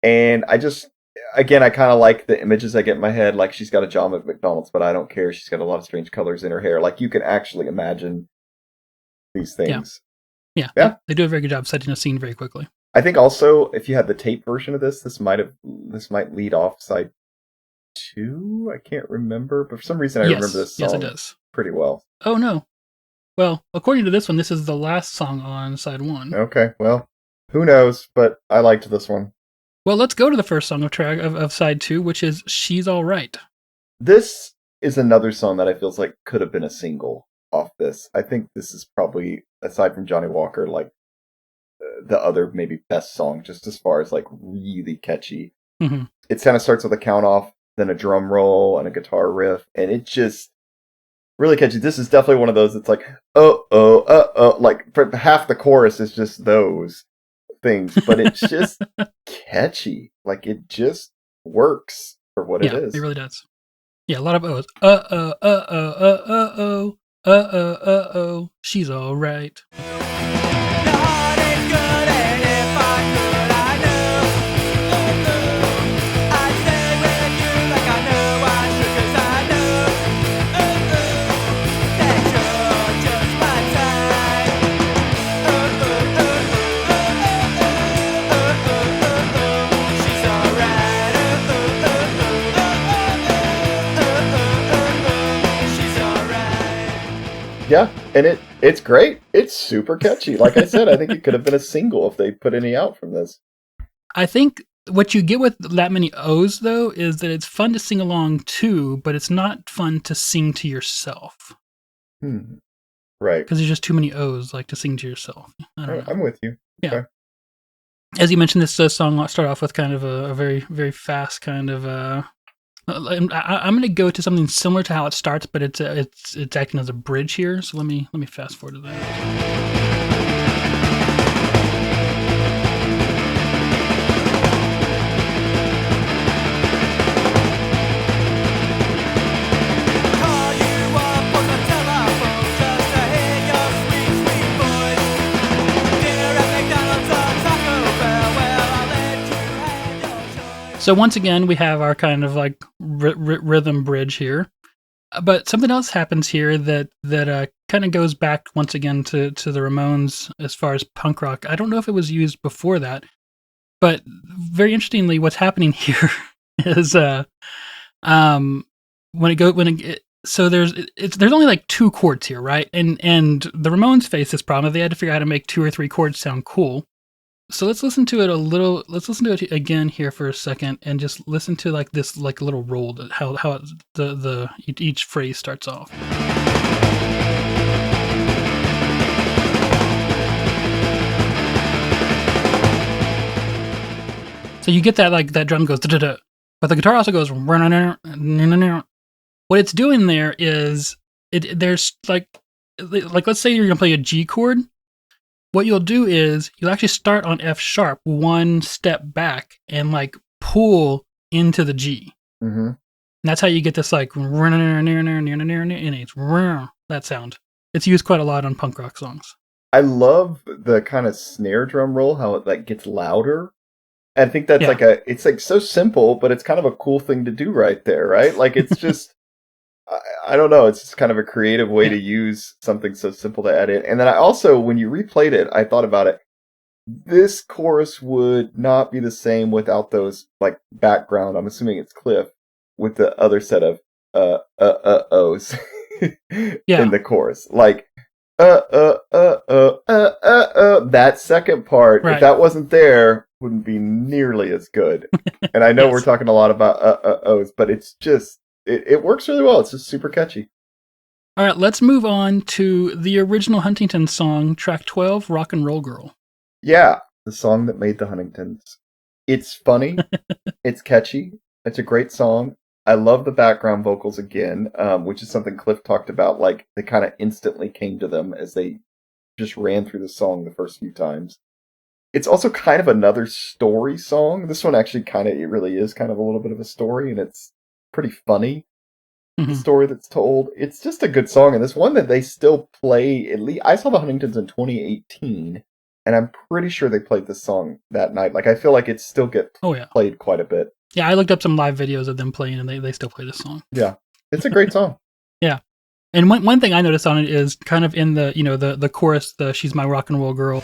And I just, again, I kind of like the images I get in my head. Like, she's got a job at McDonald's, but I don't care. She's got a lot of strange colors in her hair. Like, you can actually imagine these things. Yeah. They do a very good job setting a scene very quickly. I think also, if you had the tape version of this might lead off side 2. I can't remember, but for some reason I remember this song it does. pretty well. Oh no. Well, according to this one, this is the last song on side 1. Okay, well, who knows, but I liked this one. Well, let's go to the first song of side 2, which is She's All Right. This is another song that I feel like could have been a single off this. I think this is probably, aside from Johnny Walker, like the other maybe best song, just as far as like really catchy. Mm-hmm. It kind of starts with a count off, then a drum roll and a guitar riff, and it just really catchy. This is definitely one of those that's like, like for half the chorus is just those things, but it's just catchy. Like, it just works for what it is. It really does. Yeah, a lot of O's. She's all right. Yeah, and it's great. It's super catchy. Like I said, I think it could have been a single if they put any out from this. I think what you get with that many O's, though, is that it's fun to sing along to, but it's not fun to sing to yourself. Right. Because there's just too many O's, like, to sing to yourself. I don't know. I'm with you. Yeah. Okay. As you mentioned, this song started off with kind of a very, very fast kind of... I'm going to go to something similar to how it starts, but it's acting as a bridge here. So let me fast forward to that. So once again, we have our kind of like rhythm bridge here. But something else happens here that kind of goes back once again to the Ramones as far as punk rock. I don't know if it was used before that, but very interestingly, what's happening here is when So there's only like 2 chords here, right? And the Ramones faced this problem. They had to figure out how to make 2 or 3 chords sound cool. So let's listen to it a little. Let's listen to it again here for a second, and just listen to like this like little roll that how each phrase starts off. So you get that like that drum goes da-da-da, but the guitar also goes. What it's doing there is there's like let's say you're gonna play a G chord. What you'll do is you'll actually start on F sharp, one step back, and like pull into the G. Mm-hmm. And that's how you get this like that sound. It's used quite a lot on punk rock songs. I love the kind of snare drum roll, how it like gets louder. I think that's it's like so simple, but it's kind of a cool thing to do right there, right? Like it's just, I don't know, it's just kind of a creative way to use something so simple to add in. And then I also, when you replayed it, I thought about it. This chorus would not be the same without those like background. I'm assuming it's Cliff with the other set of ohs in the chorus, like that second part. If that wasn't there, wouldn't be nearly as good. And I know we're talking a lot about ohs, but it's just it works really well. It's just super catchy. All right, let's move on to the original Huntington song, track 12, Rock and Roll Girl. Yeah, the song that made the Huntingtons. It's funny. It's catchy. It's a great song. I love the background vocals again, which is something Cliff talked about. Like, they kind of instantly came to them as they just ran through the song the first few times. It's also kind of another story song. This one actually it really is kind of a little bit of a story, and it's pretty funny. The story that's told. It's just a good song, and this one that they still play. At least I saw the Huntingtons in 2018, and I'm pretty sure they played this song that night. Like, I feel like it still gets played quite a bit. Yeah, I looked up some live videos of them playing, and they still play this song. Yeah, it's a great song. Yeah, and one thing I noticed on it is kind of in the the chorus, the "She's my rock and roll girl."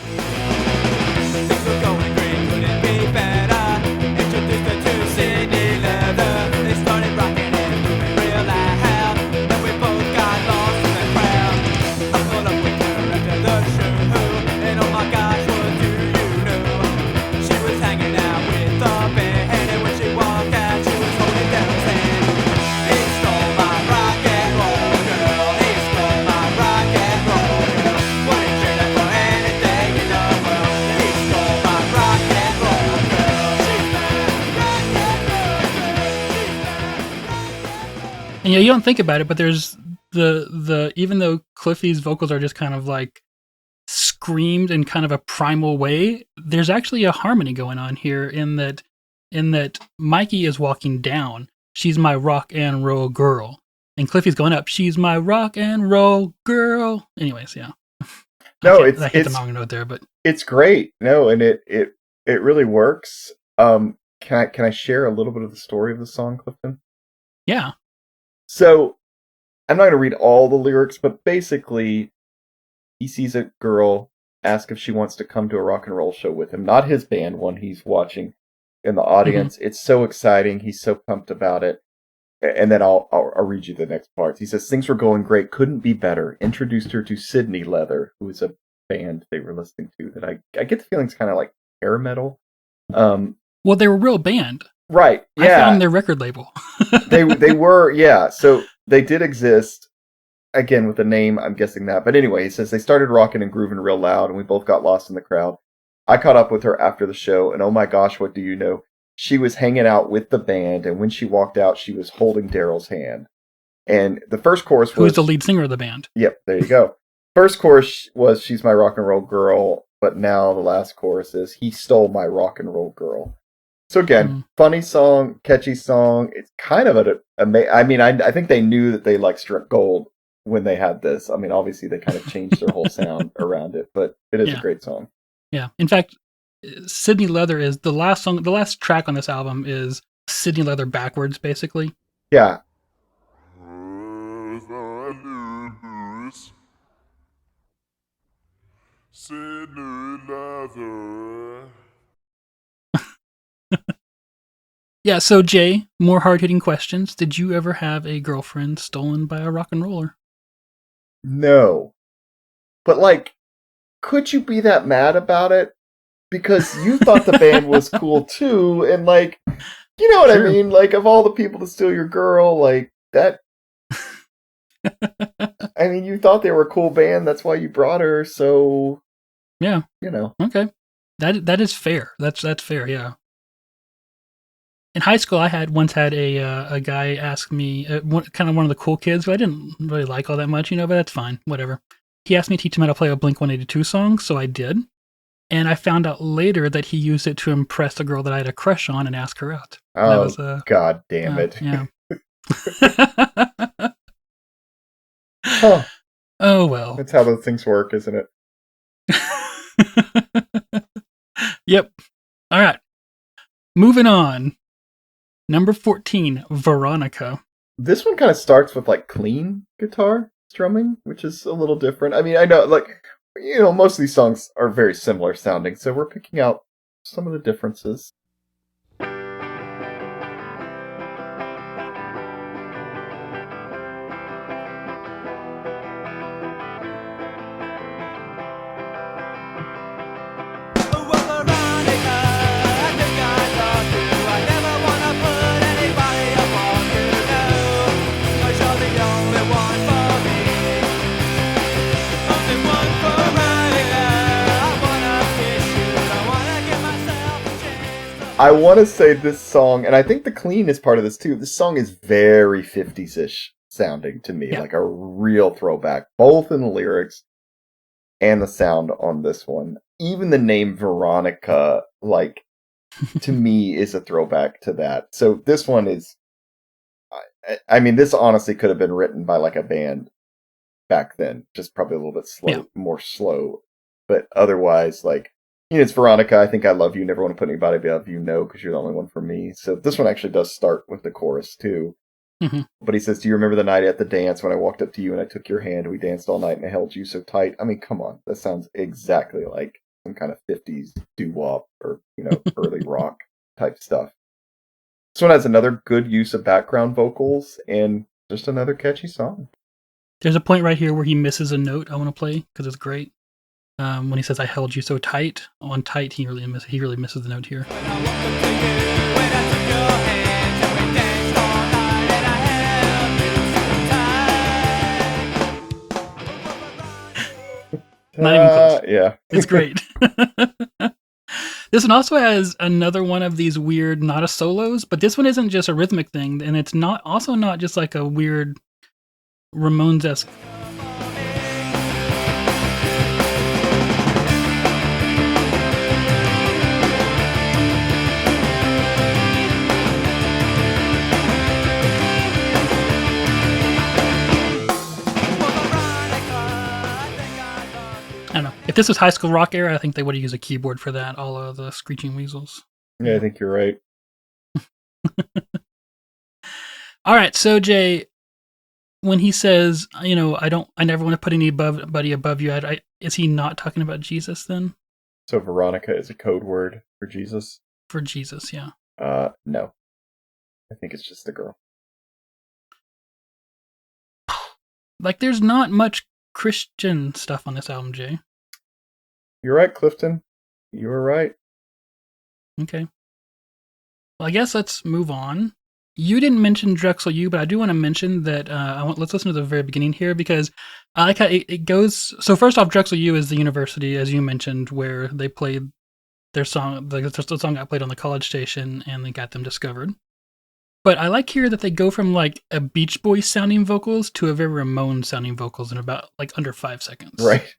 And you don't think about it, but there's the even though Cliffy's vocals are just kind of like screamed in kind of a primal way, there's actually a harmony going on here in that Mikey is walking down, she's my rock and roll girl, and Cliffy's going up, she's my rock and roll girl. Anyways, yeah. No, I hit the wrong note there, but it's great. No, and it really works. Can I share a little bit of the story of the song, Clifton? Yeah. So, I'm not going to read all the lyrics, but basically, he sees a girl, ask if she wants to come to a rock and roll show with him. Not his band, one he's watching in the audience. It's so exciting. He's so pumped about it. And then I'll read you the next parts. He says, things were going great. Couldn't be better. Introduced her to Sydney Leather, who is a band they were listening to that I get the feeling is kind of like hair metal. Well, they were a real band. Right. Yeah. I found their record label. they were, yeah. So they did exist. Again, with the name, I'm guessing that. But anyway, he says they started rocking and grooving real loud, and we both got lost in the crowd. I caught up with her after the show, and oh my gosh, what do you know? She was hanging out with the band, and when she walked out, she was holding Daryl's hand. And the first chorus was... Who's the lead singer of the band? Yep, there you go. First chorus was She's My Rock and Roll Girl, but now the last chorus is He Stole My Rock and Roll Girl. So again, funny song, catchy song. It's kind of I think they knew that they like struck gold when they had this. I mean, obviously they kind of changed their whole sound around it, but it is a great song. Yeah. In fact, Sydney Leather is the last song. The last track on this album is Sydney Leather backwards, basically. Yeah. Sydney Leather. Yeah, so Jay, more hard-hitting questions. Did you ever have a girlfriend stolen by a rock and roller? No. But, like, could you be that mad about it? Because you thought the band was cool too, and, like, you know what I True. mean? Like, of all the people to steal your girl, like, that... I mean, you thought they were a cool band, that's why you brought her, so... Yeah. You know. Okay. That is fair. That's fair, yeah. In high school, I once had a guy ask me, kind of one of the cool kids who I didn't really like all that much, but that's fine, whatever. He asked me to teach him how to play a Blink-182 song, so I did. And I found out later that he used it to impress a girl that I had a crush on and ask her out. Oh, God damn it. Yeah. Huh. Oh, well. That's how those things work, isn't it? Yep. All right. Moving on. Number 14, Veronica. This one kind of starts with, like, clean guitar strumming, which is a little different. I mean, I know, like, most of these songs are very similar sounding, so we're picking out some of the differences. I want to say this song, and I think the clean is part of this too. This song is very 50s-ish sounding to me, like a real throwback, both in the lyrics and the sound on this one. Even the name Veronica, like, to me, is a throwback to that. So this one is, I mean, this honestly could have been written by, like, a band back then, just probably a little bit more slow. But otherwise, like, it's Veronica, I think I love you, never want to put anybody above you, no, because you're the only one for me. So this one actually does start with the chorus, too. Mm-hmm. But he says, do you remember the night at the dance when I walked up to you and I took your hand, we danced all night and I held you so tight? I mean, come on, that sounds exactly like some kind of 50s doo-wop or, early rock type stuff. This one has another good use of background vocals and just another catchy song. There's a point right here where he misses a note I want to play, because it's great. When he says, I held you so tight, on tight, he really misses the note here. Not even close. Yeah. It's great. This one also has another one of these weird, not a solos, but this one isn't just a rhythmic thing, and it's not just like a weird Ramones-esque. I don't know. If this was high school rock era, I think they would have used a keyboard for that, all of the Screeching Weasels. Yeah, I think you're right. All right, so Jay, when he says, I never want to put anybody above you, is he not talking about Jesus then? So Veronica is a code word for Jesus? For Jesus, yeah. No. I think it's just the girl. Like, there's not much Christian stuff on this album, Jay. You're right, Clifton. You were right. Okay. Well, I guess let's move on. You didn't mention Drexel U, but I do want to mention that let's listen to the very beginning here, because I like how it goes. So first off, Drexel U is the university, as you mentioned, where they played their song. The song got played on the college station, and they got them discovered. But I like here that they go from like a Beach Boys sounding vocals to a very Ramones sounding vocals in about like under 5 seconds. Right.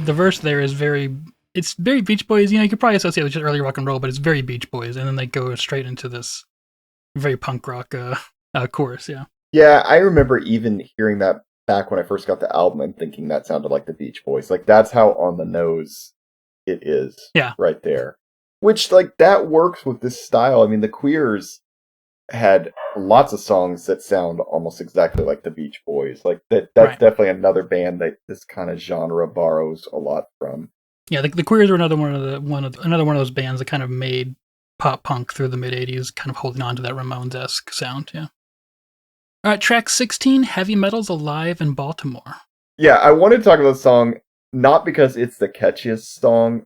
The verse there is it's very Beach Boys. You could probably associate it with just early rock and roll, but it's very Beach Boys. And then they go straight into this very punk rock chorus, yeah. Yeah, I remember even hearing that back when I first got the album and thinking that sounded like the Beach Boys. Like that's how on the nose it is Yeah. right there. Which like that works with this style. I mean, the Queers had lots of songs that sound almost exactly like the Beach Boys. Like that's Right. definitely another band that this kind of genre borrows a lot from. Yeah, the Queers were another one of those bands that kind of made pop punk through the mid '80s, kind of holding on to that Ramones-esque sound. Yeah. All right, track 16, Heavy Metal's Alive in Baltimore. Yeah, I wanted to talk about the song not because it's the catchiest song.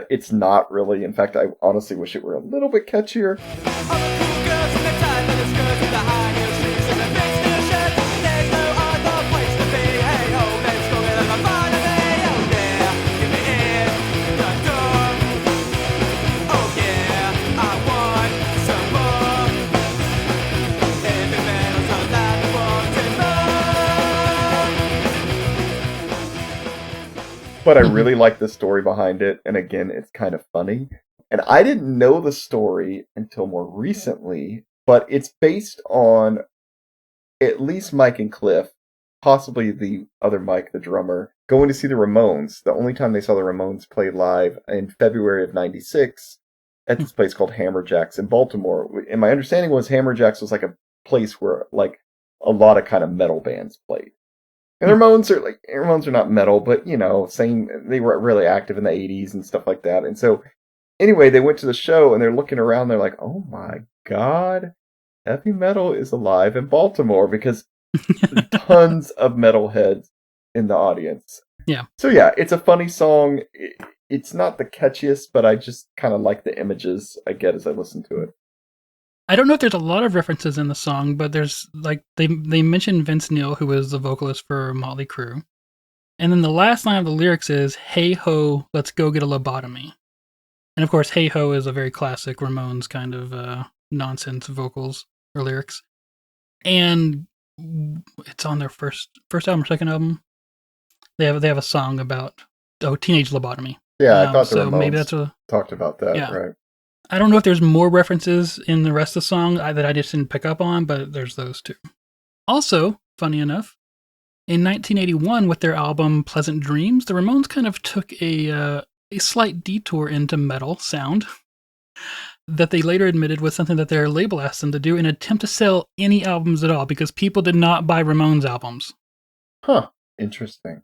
It's not really. In fact, I honestly wish it were a little bit catchier. All the cool girls in the tight leather skirts with the high heel shoes and the big steel shirt. There's no other place to be. Hey ho, let's go get a fun of me. Oh yeah, get me in the door. Oh yeah, I want some more. Heavy metal's alive in Baltimore. But I really like the story behind it, and again, it's kind of funny. And I didn't know the story until more recently, but it's based on at least Mike and Cliff, possibly the other Mike, the drummer, going to see the Ramones. The only time they saw the Ramones play live in February of '96 at this place called Hammerjacks in Baltimore. And my understanding was Hammerjacks was like a place where like a lot of kind of metal bands played. And the Ramones are not metal, but you know, they were really active in the '80s and stuff like that. And so anyway, they went to the show and they're looking around, they're like, "Oh my god, heavy metal is alive in Baltimore," because tons of metalheads in the audience. Yeah. So yeah, it's a funny song. It's not the catchiest, but I just kind of like the images I get as I listen to it. I don't know if there's a lot of references in the song, but there's like they mention Vince Neil, who was the vocalist for Motley Crue, and then the last line of the lyrics is "Hey ho, let's go get a lobotomy," and of course, "Hey ho" is a very classic Ramones kind of nonsense vocals or lyrics, and it's on their first album or second album. They have a song about teenage lobotomy. Yeah, I thought the so Ramones maybe that's talked about that, yeah. right? I don't know if there's more references in the rest of the song that I just didn't pick up on, but there's those two. Also, funny enough, in 1981 with their album Pleasant Dreams, the Ramones kind of took a slight detour into metal sound that they later admitted was something that their label asked them to do in an attempt to sell any albums at all because people did not buy Ramones albums. Huh. Interesting.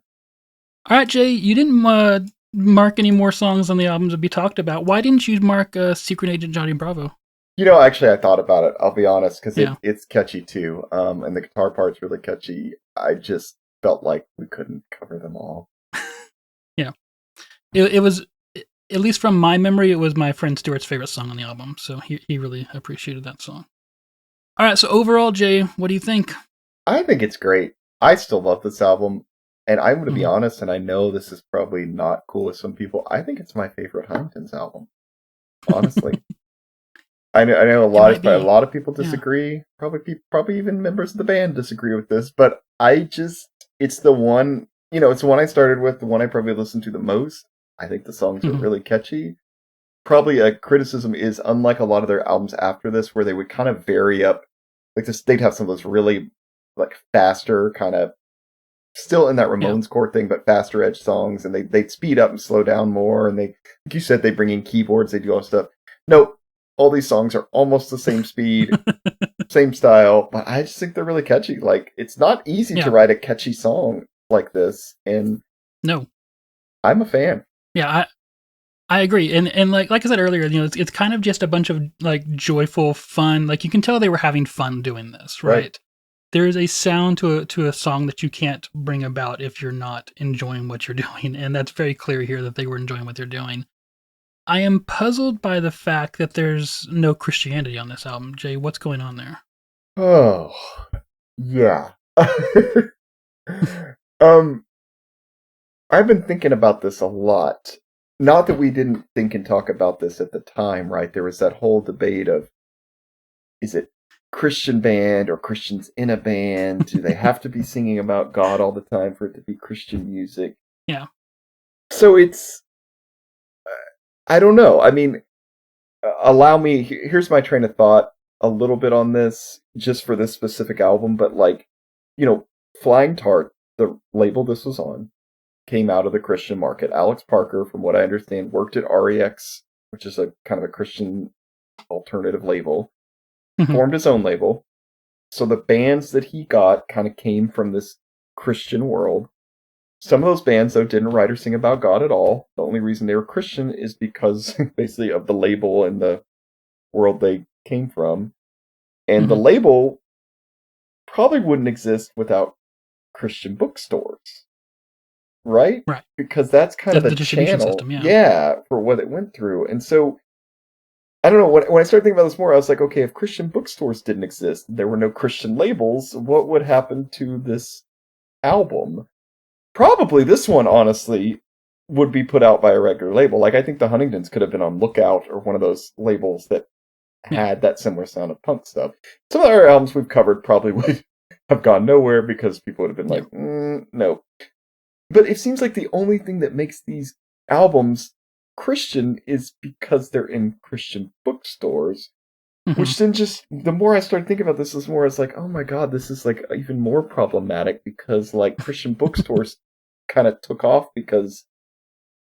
All right, Jay, you didn't mark any more songs on the albums to be talked about. Why didn't you mark Secret Agent Johnny Bravo? You know, actually, I thought about it. I'll be honest, because Yeah. it's catchy too, and the guitar part's really catchy. I just felt like we couldn't cover them all. Yeah, it was, at least from my memory, it was my friend Stuart's favorite song on the album, so he really appreciated that song. All right, so overall, Jay, what do you think? I think it's great. I still love this album, and I'm going to be Mhm. honest, and I know this is probably not cool with some people. I think it's my favorite Huntingtons album. Honestly, I know a lot of people disagree. Probably even members of the band disagree with this, but it's the one. It's the one I started with, the one I probably listened to the most. I think the songs are really catchy. Probably a criticism is, unlike a lot of their albums after this, where they would kind of vary up, like this, they'd have some of those really like faster kind of, still in that Ramones core thing, but faster edge songs, and they'd speed up and slow down more, and like you said, they bring in keyboards, they do all this stuff. Nope, all these songs are almost the same speed, same style, but I just think they're really catchy. Like, it's not easy to write a catchy song like this, and No, I'm a fan. yeah, I agree, and like I said earlier, it's kind of just a bunch of like joyful fun. Like you can tell they were having fun doing this, right? There is a sound to a song that you can't bring about if you're not enjoying what you're doing, and that's very clear here that they were enjoying what they're doing. I am puzzled by the fact that there's no Christianity on this album. Jay, what's going on there? Oh, yeah. I've been thinking about this a lot. Not that we didn't think and talk about this at the time, right? There was that whole debate of, is it Christian band or Christians in a band? Do they have to be singing about God all the time for it to be Christian music? Yeah. So it's, I don't know. I mean, here's my train of thought. a little bit on this just for this specific album, but like, you know, Flying Tart, the label this was on, came out of the Christian market. Alex Parker, from what I understand, worked at REX, which is a kind of a Christian alternative label, formed his own label. So the bands that he got kind of came from this Christian world. Some of those bands, though, didn't write or sing about God at all. The only reason they were Christian is because, basically, of the label and the world they came from. And the label probably wouldn't exist without Christian bookstores. Right? Right. Because that's kind of the distribution channel. system, yeah, for what it went through. And so, I don't know, when I started thinking about this more, I was like, okay, if Christian bookstores didn't exist, there were no Christian labels, what would happen to this album? Probably this one, honestly, would be put out by a regular label. Like, I think the Huntingtons could have been on Lookout or one of those labels that had that similar sound of punk stuff. Some of the other albums we've covered probably would have gone nowhere because people would have been like, no. But it seems like the only thing that makes these albums Christian is because they're in Christian bookstores. Which then just, the more I started thinking about this, the more I was like, oh my god, this is like even more problematic because like Christian bookstores kind of took off because,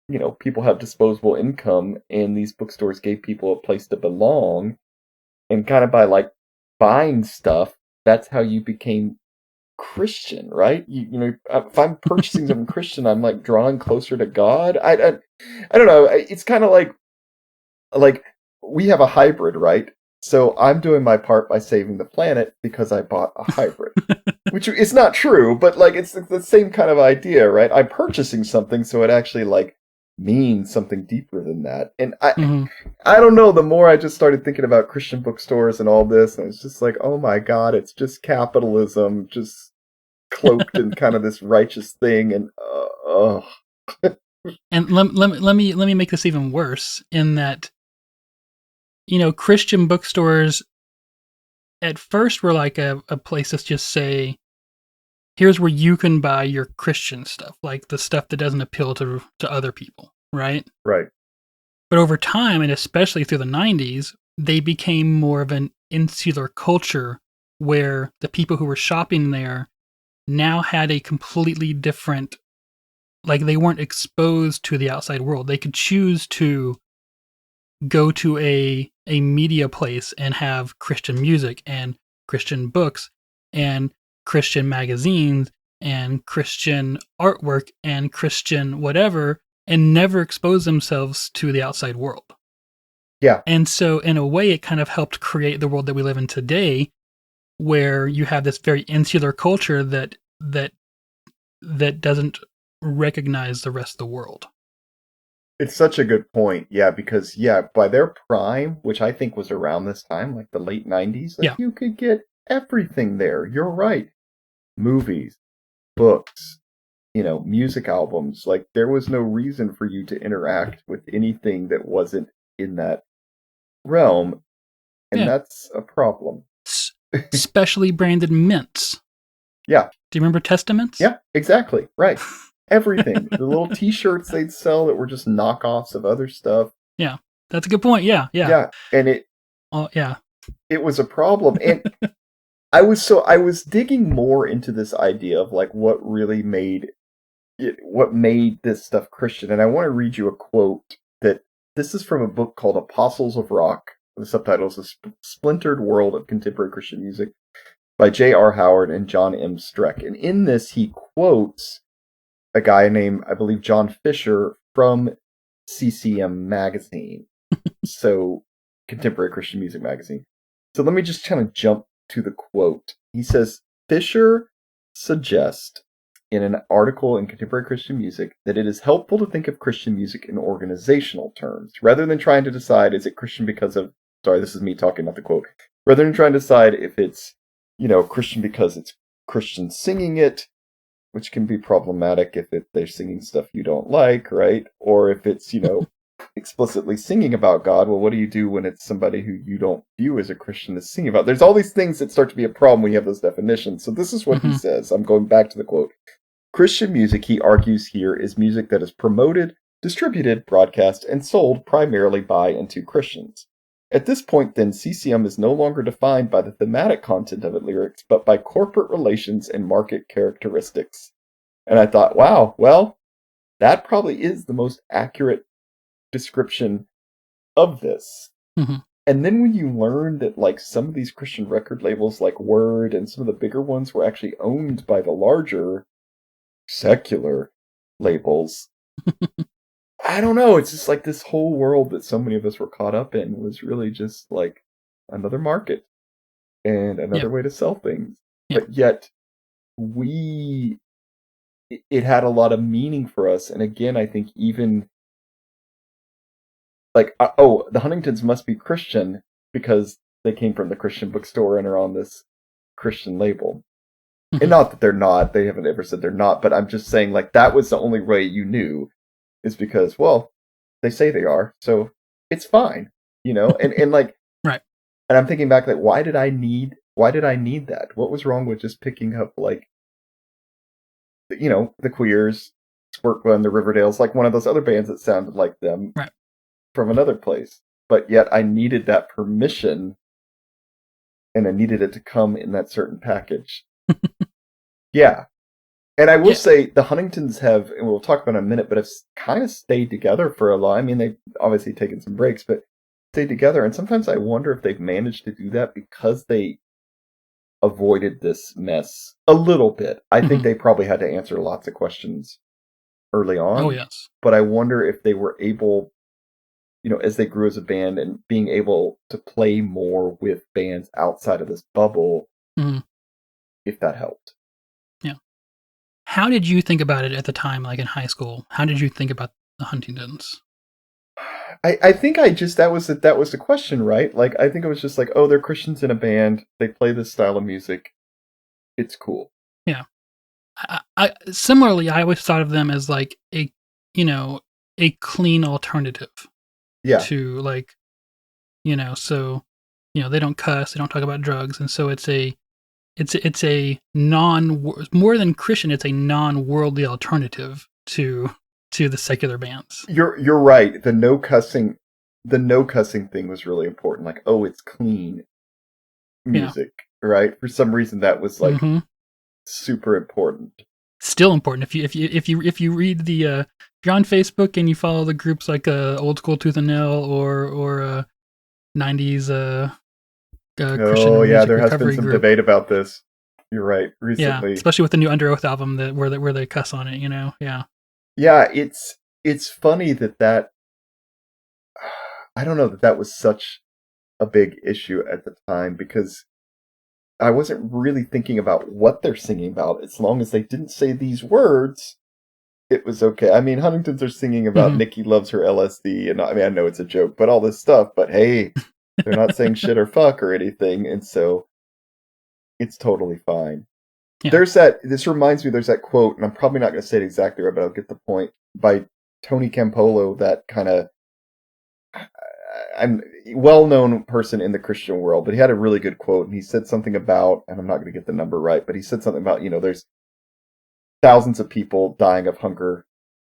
you know, people have disposable income and these bookstores gave people a place to belong. And kind of by like buying stuff, that's how you became Christian, right? You know, if I'm purchasing something Christian, I'm like drawing closer to God. I don't know. It's kind of like we have a hybrid, right? So I'm doing my part by saving the planet because I bought a hybrid, which is not true, but like it's the same kind of idea, right? I'm purchasing something, so it actually like means something deeper than that. And I don't know. The more I just started thinking about Christian bookstores and all this, and it's just like, oh my god, it's just capitalism, just cloaked in kind of this righteous thing, and And let me make this even worse in that, you know, Christian bookstores at first were like a place that's just say, here's where you can buy your Christian stuff, like the stuff that doesn't appeal to other people, right? Right. But over time, and especially through the 90s, they became more of an insular culture where the people who were shopping there now had a completely different, like they weren't exposed to the outside world. They could choose to go to a media place and have Christian music and Christian books and Christian magazines and Christian artwork and Christian whatever, and never expose themselves to the outside world. Yeah. And so in a way, it kind of helped create the world that we live in today, where you have this very insular culture that doesn't recognize the rest of the world. It's such a good point, yeah, because, by their prime, which I think was around this time, like the late 90s, like, you could get everything there. You're right. Movies, books, you know, music albums. Like, there was no reason for you to interact with anything that wasn't in that realm, and that's a problem. Specially branded mints. Yeah. Do you remember Testaments? Yeah, exactly. Right. Everything. The little t-shirts they'd sell that were just knockoffs of other stuff. Yeah. That's a good point. Yeah. And it it was a problem. And I was digging more into this idea of like what really made this stuff Christian. And I want to read you a quote that this is from a book called Apostles of Rock. The subtitle is A Splintered World of Contemporary Christian Music by J.R. Howard and John M. Streck. And in this, he quotes a guy named, I believe, John Fisher from CCM magazine. So, Contemporary Christian Music magazine. So let me just kind of jump to the quote. He says, Fisher suggests in an article in Contemporary Christian Music that it is helpful to think of Christian music in organizational terms, rather than trying to decide, is it Christian because of, sorry, this is me talking, not the quote, rather than trying to decide if it's, you know, Christian because it's Christian singing it, which can be problematic if they're singing stuff you don't like, right? Or if it's, you know, explicitly singing about God. Well, what do you do when it's somebody who you don't view as a Christian is singing about? There's all these things that start to be a problem when you have those definitions. So this is what he says. I'm going back to the quote. Christian music, he argues here, is music that is promoted, distributed, broadcast, and sold primarily by and to Christians. At this point, then, CCM is no longer defined by the thematic content of its lyrics, but by corporate relations and market characteristics. And I thought, wow, well, that probably is the most accurate description of this. Mm-hmm. And then when you learn that, like, some of these Christian record labels, like Word and some of the bigger ones, were actually owned by the larger secular labels, I don't know. It's just like this whole world that so many of us were caught up in was really just like another market and another way to sell things. But yet it had a lot of meaning for us. And again, I think even like, the Huntingtons must be Christian because they came from the Christian bookstore and are on this Christian label. Mm-hmm. And not that they're not. They haven't ever said they're not. But I'm just saying, like, that was the only way you knew. Is because, well, they say they are, so it's fine, you know. And like, right. And I'm thinking back, like, why did I need that? What was wrong with just picking up, like, you know, the Queers, Squirt and the Riverdales, like one of those other bands that sounded like them from another place? But yet I needed that permission, and I needed it to come in that certain package. Yeah. And I will say the Huntingtons have, and we'll talk about it in a minute, but have kind of stayed together for a while. I mean, they've obviously taken some breaks, but stayed together. And sometimes I wonder if they've managed to do that because they avoided this mess a little bit. I think they probably had to answer lots of questions early on. Oh, yes. But I wonder if they were able, you know, as they grew as a band and being able to play more with bands outside of this bubble, if that helped. How did you think about it at the time, like in high school? How did you think about the Huntingtons? I think that was the question, right? Like, I think it was just like, oh, they're Christians in a band. They play this style of music. It's cool. Yeah. Similarly, I always thought of them as like a clean alternative. Yeah. To like, you know, so, you know, they don't cuss, they don't talk about drugs, and so it's a more than Christian, it's a non-worldly alternative to the secular bands. You're right. The no cussing thing was really important. Like, oh, it's clean music, right? For some reason that was like super important. Still important. If you read the if you're on Facebook and you follow the groups like Old School Tooth and Nail or 90s Christian music there has been recovery some group. Debate about this. You're right. Recently, especially with the new Under Oath album where they cuss on it. You know, yeah. It's funny that I don't know that was such a big issue at the time because I wasn't really thinking about what they're singing about. As long as they didn't say these words, it was okay. I mean, Huntingtons are singing about Nikki loves her LSD, and I mean, I know it's a joke, but all this stuff. But hey. They're not saying shit or fuck or anything, and so it's totally fine. Yeah. This reminds me, there's that quote, and I'm probably not going to say it exactly right, but I'll get the point, by Tony Campolo, that kind of I'm well-known person in the Christian world, but he had a really good quote, and he said something about, and I'm not going to get the number right, but he said something about, you know, there's thousands of people dying of hunger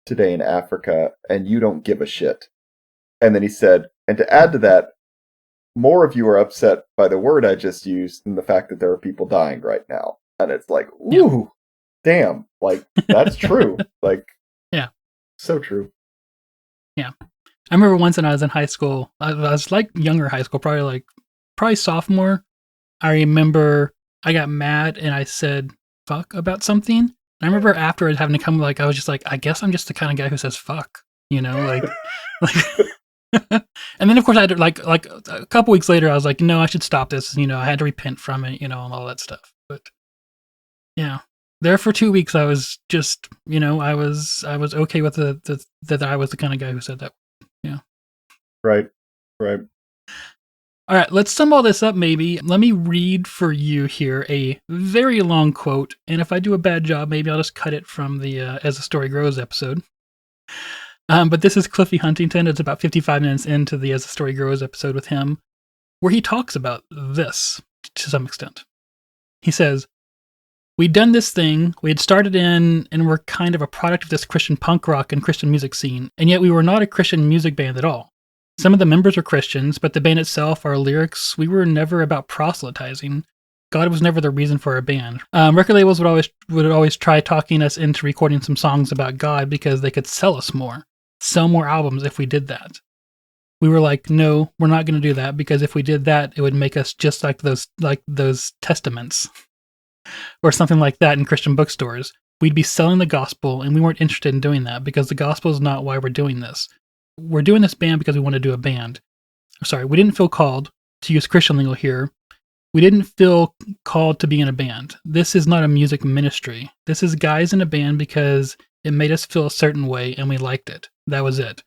today in Africa, and you don't give a shit. And then he said, and to add to that, more of you are upset by the word I just used than the fact that there are people dying right now. And it's like, ooh, damn, like, that's true. Like, so true. Yeah. I remember once when I was in high school, I was like younger high school, probably sophomore. I remember I got mad and I said fuck about something. And I remember afterwards having to come, like, I was just like, I guess I'm just the kind of guy who says fuck, you know, like and then of course I had to, like a couple weeks later, I was like, no, I should stop this. You know, I had to repent from it, you know, and all that stuff. But yeah, there for 2 weeks, I was just, you know, I was okay with that I was the kind of guy who said that. Yeah. Right. All right, let's sum all this up. Maybe let me read for you here a very long quote, and if I do a bad job, maybe I'll just cut it from the As the Story Grows episode. But this is Cliffy Huntington. It's about 55 minutes into the As the Story Grows episode with him, where he talks about this to some extent. He says, we'd done this thing, we had started in, and we're kind of a product of this Christian punk rock and Christian music scene, and yet we were not a Christian music band at all. Some of the members are Christians, but the band itself, our lyrics, we were never about proselytizing. God was never the reason for our band. Record labels would always try talking us into recording some songs about God because they could sell us more, sell more albums if we did that. We were like, no, we're not going to do that, because if we did that, it would make us just like those testaments or something like that in Christian bookstores. We'd be selling the gospel, and we weren't interested in doing that because the gospel is not why we're doing this. We're doing this band because we want to do a band. Sorry, we didn't feel called, to use Christian lingo here. We didn't feel called to be in a band. This is not a music ministry. This is guys in a band because it made us feel a certain way and we liked it. That was it.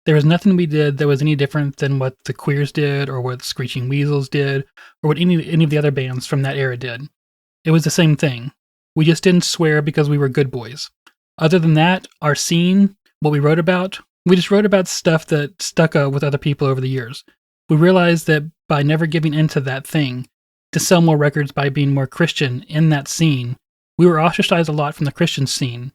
There was nothing we did that was any different than what the Queers did or what Screeching Weasels did or what any of the other bands from that era did. It was the same thing. We just didn't swear because we were good boys. Other than that, our scene, what we wrote about, we just wrote about stuff that stuck with other people over the years. We realized that by never giving into that thing, to sell more records by being more Christian in that scene, we were ostracized a lot from the Christian scene.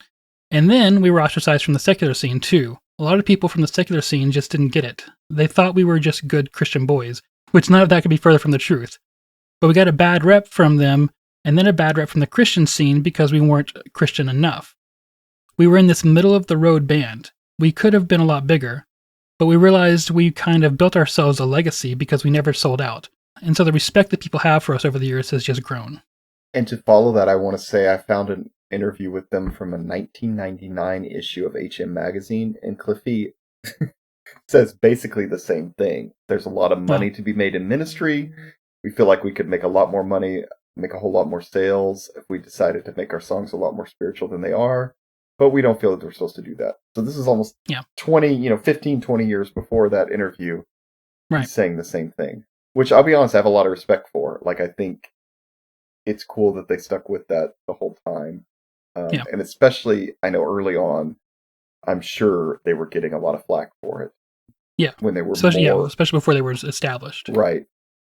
And then we were ostracized from the secular scene too. A lot of people from the secular scene just didn't get it. They thought we were just good Christian boys, which none of that could be further from the truth. But we got a bad rep from them, and then a bad rep from the Christian scene because we weren't Christian enough. We were in this middle-of-the-road band. We could have been a lot bigger, but we realized we kind of built ourselves a legacy because we never sold out. And so the respect that people have for us over the years has just grown. And to follow that, I want to say I found an interview with them from a 1999 issue of HM Magazine, and Cliffy says basically the same thing. There's a lot of money to be made in ministry. We feel like we could make a lot more money, make a whole lot more sales if we decided to make our songs a lot more spiritual than they are. But we don't feel that we're supposed to do that. So this is almost 15, 20 years before that interview. Right. He's saying the same thing, which I'll be honest, I have a lot of respect for. Like, I think it's cool that they stuck with that the whole time. And especially, I know early on, I'm sure they were getting a lot of flack for it. Yeah. When they were especially before they were established. Right.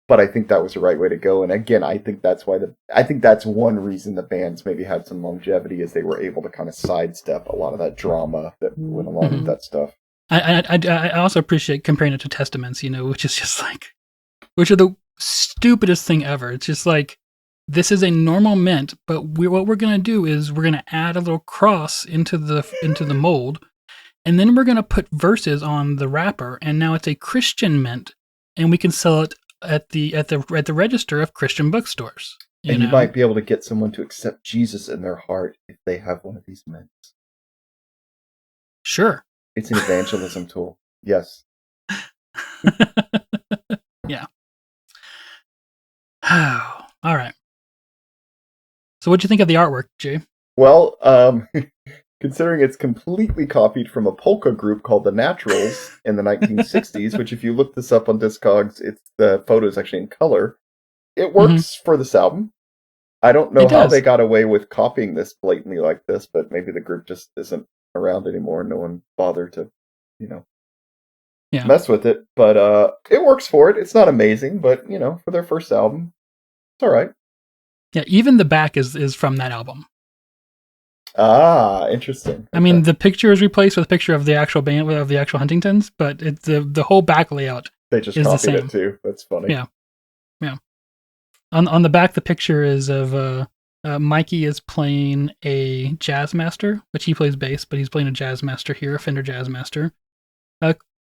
But I think that was the right way to go. And again, I think that's one reason the bands maybe had some longevity, is they were able to kind of sidestep a lot of that drama that went along with that stuff. I also appreciate comparing it to Testaments, which is just which are the stupidest thing ever. It's just like, this is a normal mint, but what we're going to do is we're going to add a little cross into the mold, and then we're going to put verses on the wrapper, and now it's a Christian mint, and we can sell it at the register of Christian bookstores. You might be able to get someone to accept Jesus in their heart if they have one of these mints. Sure. It's an evangelism tool. Yes. Yeah. All right. So what'd you think of the artwork, Jay? Well, considering it's completely copied from a polka group called The Naturals in the 1960s, which if you look this up on Discogs, the photo's actually in color. It works for this album. I don't know how they got away with copying this blatantly like this, but maybe the group just isn't around anymore. No one bothered to, mess with it. But it works for it. It's not amazing, but, for their first album, it's all right. Yeah, even the back is from that album. Ah, interesting. Okay. I mean, the picture is replaced with a picture of the actual band, of the actual Huntingtons, but it's the whole back layout. They just is copied the same. It too. That's funny. Yeah. On the back, the picture is of Mikey is playing a jazz master, which he plays bass, but he's playing a jazz master here, a Fender Jazz Master.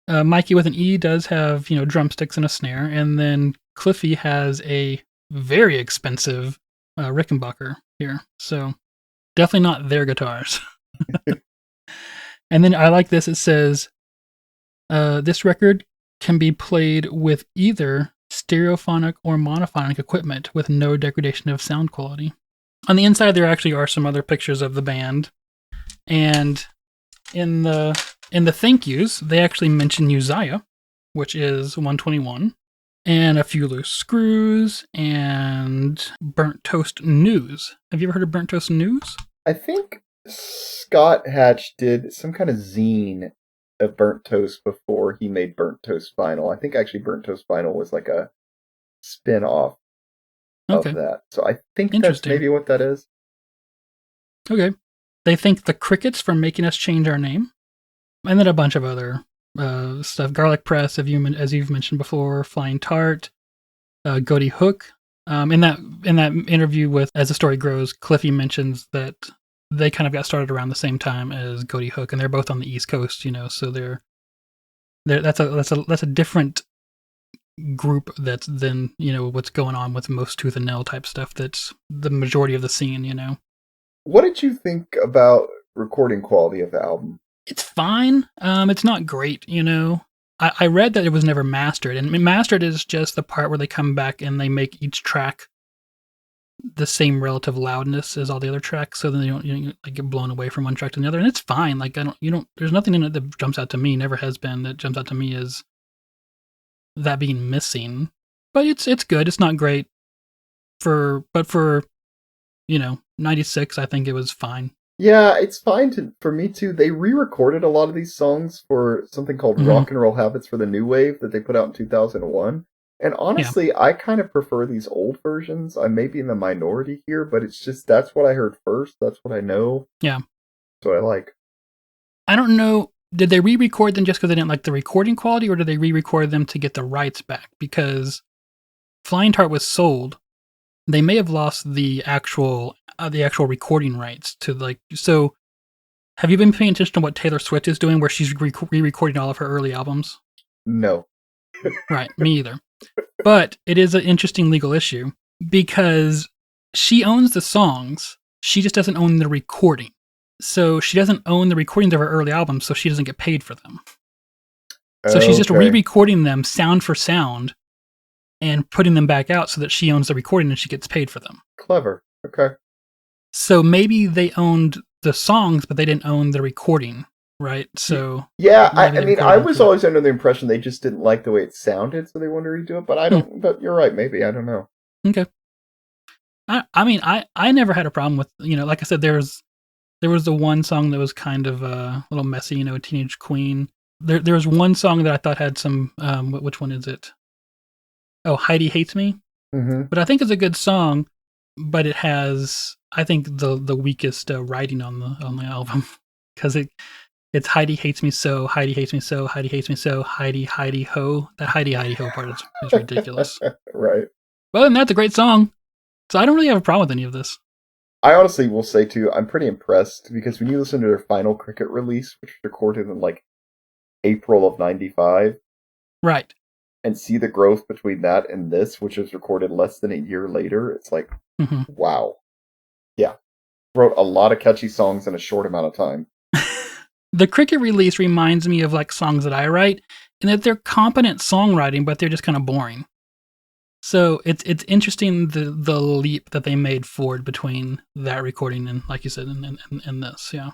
Mikey with an E does have drumsticks and a snare, and then Cliffy has a very expensive Rickenbacker here, so definitely not their guitars. And then I like this. It says, this record can be played with either stereophonic or monophonic equipment with no degradation of sound quality. On the inside, there actually are some other pictures of the band, and in the thank yous, they actually mention Uzziah, which is 121. And a few loose screws, and Burnt Toast News. Have you ever heard of Burnt Toast News? I think Scott Hatch did some kind of zine of Burnt Toast before he made Burnt Toast Vinyl. I think actually Burnt Toast Vinyl was like a spin-off of that. So I think that's maybe what that is. Okay. They thank the Crickets for making us change our name. And then a bunch of other stuff. Garlic Press, as you've mentioned before, Flying Tart, Goaty Hook. In that interview with As the Story Grows, Cliffy mentions that they kind of got started around the same time as Goaty Hook, and they're both on the East Coast, so that's a different group that's than what's going on with most Tooth and Nail type stuff. That's the majority of the scene. What did you think about recording quality of the album? It's fine. It's not great. I read that it was never mastered, and mastered is just the part where they come back and they make each track the same relative loudness as all the other tracks, so then they don't like get blown away from one track to the other, and it's fine. Like there's nothing in it that jumps out to me. Never has been that jumps out to me as that being missing. But it's good. It's not great for 96. I think it was fine. Yeah, it's fine for me too. They re-recorded a lot of these songs for something called Rock and Roll Habits for the New Wave that they put out in 2001. And honestly, I kind of prefer these old versions. I may be in the minority here, but it's just that's what I heard first. That's what I know. Yeah. That's what I like. I don't know. Did they re-record them just because they didn't like the recording quality, or did they re-record them to get the rights back? Because Flying Tart was sold. They may have lost the actual recording rights to so. Have you been paying attention to what Taylor Swift is doing, where she's re-recording all of her early albums? No. Right, me either. But it is an interesting legal issue because she owns the songs, she just doesn't own the recording. So she doesn't own the recordings of her early albums, so she doesn't get paid for them. So she's just re-recording them sound for sound and putting them back out so that she owns the recording and she gets paid for them. Clever. Okay. So maybe they owned the songs, but they didn't own the recording, right? So yeah, I mean, I was always under the impression they just didn't like the way it sounded, so they wanted to redo it. But I don't. But you're right. Maybe I don't know. Okay. I mean, I never had a problem with like I said, there was the one song that was kind of a little messy, Teenage Queen. There was one song that I thought had some. Which one is it? Oh, Heidi Hates Me. Mm-hmm. But I think it's a good song, but it has, I think, the weakest writing on the album because it's Heidi Hates Me So, Heidi Hates Me So, Heidi Hates Me So, Heidi Ho. That Heidi Ho part is ridiculous. Right. Well, and that's a great song. So I don't really have a problem with any of this. I honestly will say too, I'm pretty impressed because when you listen to their final Cricket release, which was recorded in April of '95, right, and see the growth between that and this, which was recorded less than a year later, it's like, wow. Yeah. Wrote a lot of catchy songs in a short amount of time. The Cricket release reminds me of songs that I write, and that they're competent songwriting, but they're just kind of boring. So it's interesting the leap that they made forward between that recording and, like you said, and this. Yeah.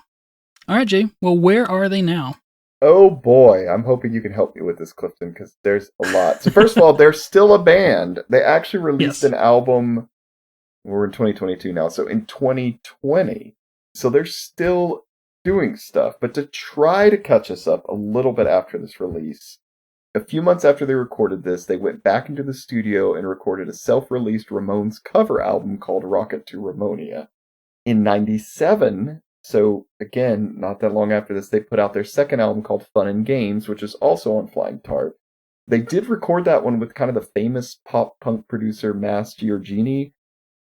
All right, Jay. Well, where are they now? Oh boy, I'm hoping you can help me with this, Clifton, because there's a lot. So first of all, they're still a band. They actually released an album. We're in 2022 now, so in 2020. So they're still doing stuff. But to try to catch us up a little bit after this release, a few months after they recorded this, they went back into the studio and recorded a self-released Ramones cover album called Rocket to Ramonia. In 97, so again, not that long after this, they put out their second album called Fun and Games, which is also on Flying Tart. They did record that one with kind of the famous pop-punk producer Mas Giorgini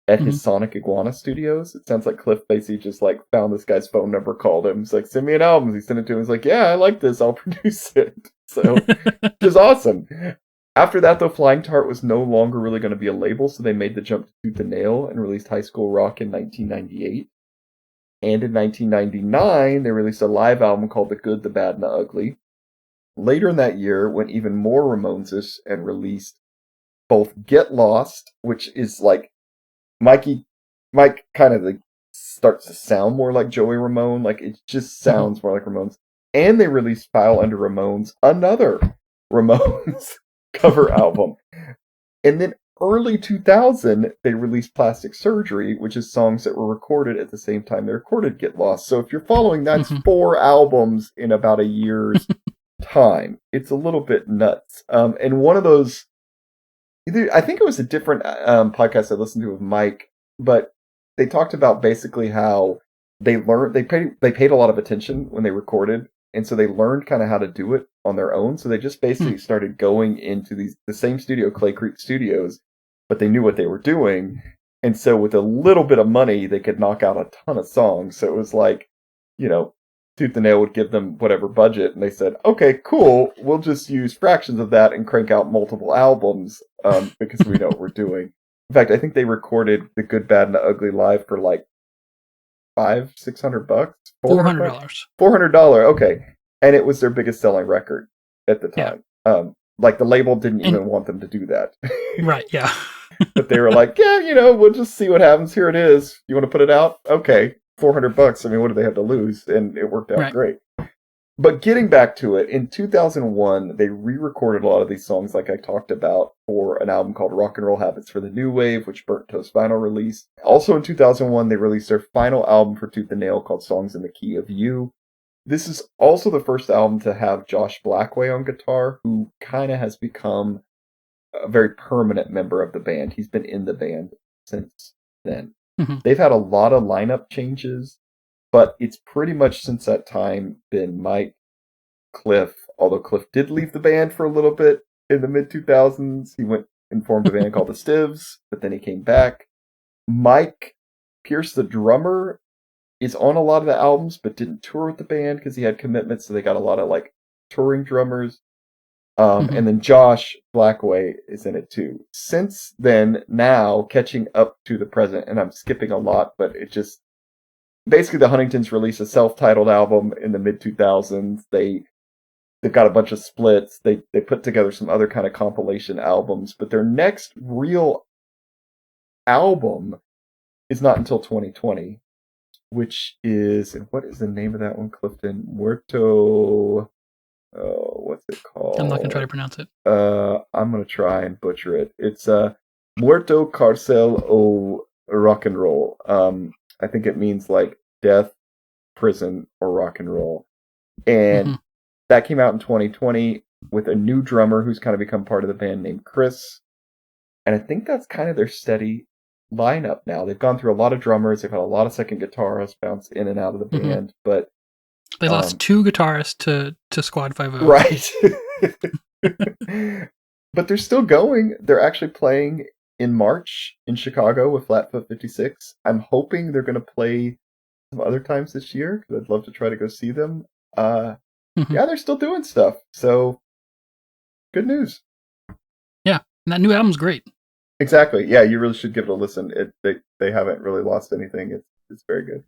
at his Sonic Iguana Studios. It sounds like Cliff basically just found this guy's phone number, called him. He's like, send me an album. He sent it to him. He's like, yeah, I like this. I'll produce it. So, which is awesome. After that, though, Flying Tart was no longer really going to be a label, so they made the jump to Tooth and Nail and released High School Rock in 1998. And in 1999, they released a live album called The Good, the Bad, and the Ugly. Later in that year, went even more Ramones-ish and released both Get Lost, which is Mike kind of starts to sound more like Joey Ramone. It just sounds more like Ramones. And they released File Under Ramones, another Ramones cover album. And then early 2000, they released Plastic Surgery, which is songs that were recorded at the same time they recorded Get Lost. So if you're following, that's 4 albums in about a year's time. It's a little bit nuts. And one of those, I think it was a different podcast I listened to with Mike, but they talked about basically how they paid a lot of attention when they recorded, And so they learned kind of how to do it on their own. So they just basically started going into the same studio, Clay Creek Studios, but they knew what they were doing. And so with a little bit of money, they could knock out a ton of songs. So it was like, you know, Tooth and Nail would give them whatever budget, and they said, okay, cool, we'll just use fractions of that and crank out multiple albums because we know what we're doing. In fact, I think they recorded The Good, Bad, and the Ugly live for like $600, $400. $400, okay. And it was their biggest selling record at the time. Yeah. Like the label didn't even want them to do that. Right, yeah. But they were like, yeah, you know, we'll just see what happens. Here it is. You want to put it out? Okay. $400. I mean, what do they have to lose? And it worked out great. But getting back to it, in 2001, they re-recorded a lot of these songs like I talked about for an album called Rock and Roll Habits for the New Wave, which Burnt Toast Vinyl released. Also in 2001, they released their final album for Tooth and Nail called Songs in the Key of You. This is also the first album to have Josh Blackway on guitar, who kind of has become a very permanent member of the band. He's been in the band since then. Mm-hmm. They've had a lot of lineup changes, but it's pretty much since that time been Mike, Cliff, although Cliff did leave the band for a little bit in the mid-2000s. He went and formed a band called the Stivs, but then he came back. Mike Pierce, the drummer, is on a lot of the albums, but didn't tour with the band because he had commitments, so they got a lot of like touring drummers. And then Josh Blackway is in it too. Since then, now, catching up to the present, and I'm skipping a lot, but it just... Basically, the Huntingtons released a self-titled album in the mid-2000s. They've got a bunch of splits. They put together some other kind of compilation albums, but their next real album is not until 2020, which is... And what is the name of that one, Clifton? Muerto... Oh, what's it called? I'm not going to try to pronounce it. I'm going to try and butcher it. It's Muerto, Carcel, o Rock and Roll. I think it means like death, prison, or rock and roll. And that came out in 2020 with a new drummer who's kind of become part of the band named Chris. And I think that's kind of their steady lineup now. They've gone through a lot of drummers. They've had a lot of second guitarists bounce in and out of the band, but they lost two guitarists to Squad 5-0. Right. But they're still going. They're actually playing in March in Chicago with Flatfoot 56. I'm hoping they're going to play some other times this year because I'd love to try to go see them. Yeah, they're still doing stuff. So, good news. Yeah, and that new album's great. Exactly. Yeah, you really should give it a listen. They haven't really lost anything. It's very good.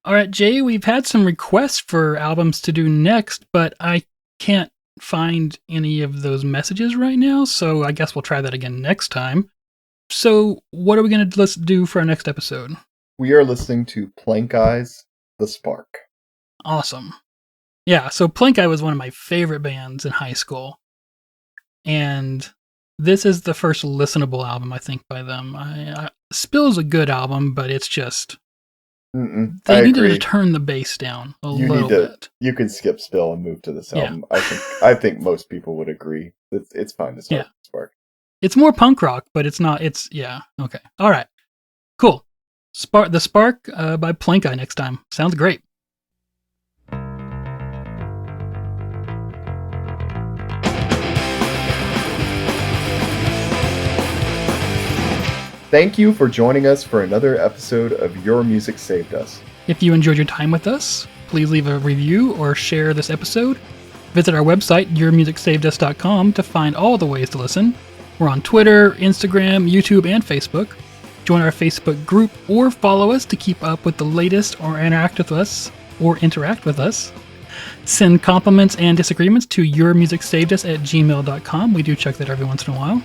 All right, Jay, we've had some requests for albums to do next, but I can't find any of those messages right now, so I guess we'll try that again next time. So what are we going to do for our next episode? We are listening to Plank Eyes, The Spark. Awesome. Yeah, so Plank Eye was one of my favorite bands in high school, and this is the first listenable album, I think, by them. Spill's a good album, but it's just... They needed to turn the bass down a little bit. You can skip Spill and move to this album. Yeah. I think most people would agree. It's fine to start with Spark. It's more punk rock, but it's not. Okay. All right. Cool. The Spark by Plank Eye next time. Sounds great. Thank you for joining us for another episode of Your Music Saved Us. If you enjoyed your time with us, please leave a review or share this episode. Visit our website, yourmusicsavedus.com, to find all the ways to listen. We're on Twitter, Instagram, YouTube, and Facebook. Join our Facebook group or follow us to keep up with the latest or interact with us. Send compliments and disagreements to yourmusicsavedus@gmail.com. We do check that every once in a while.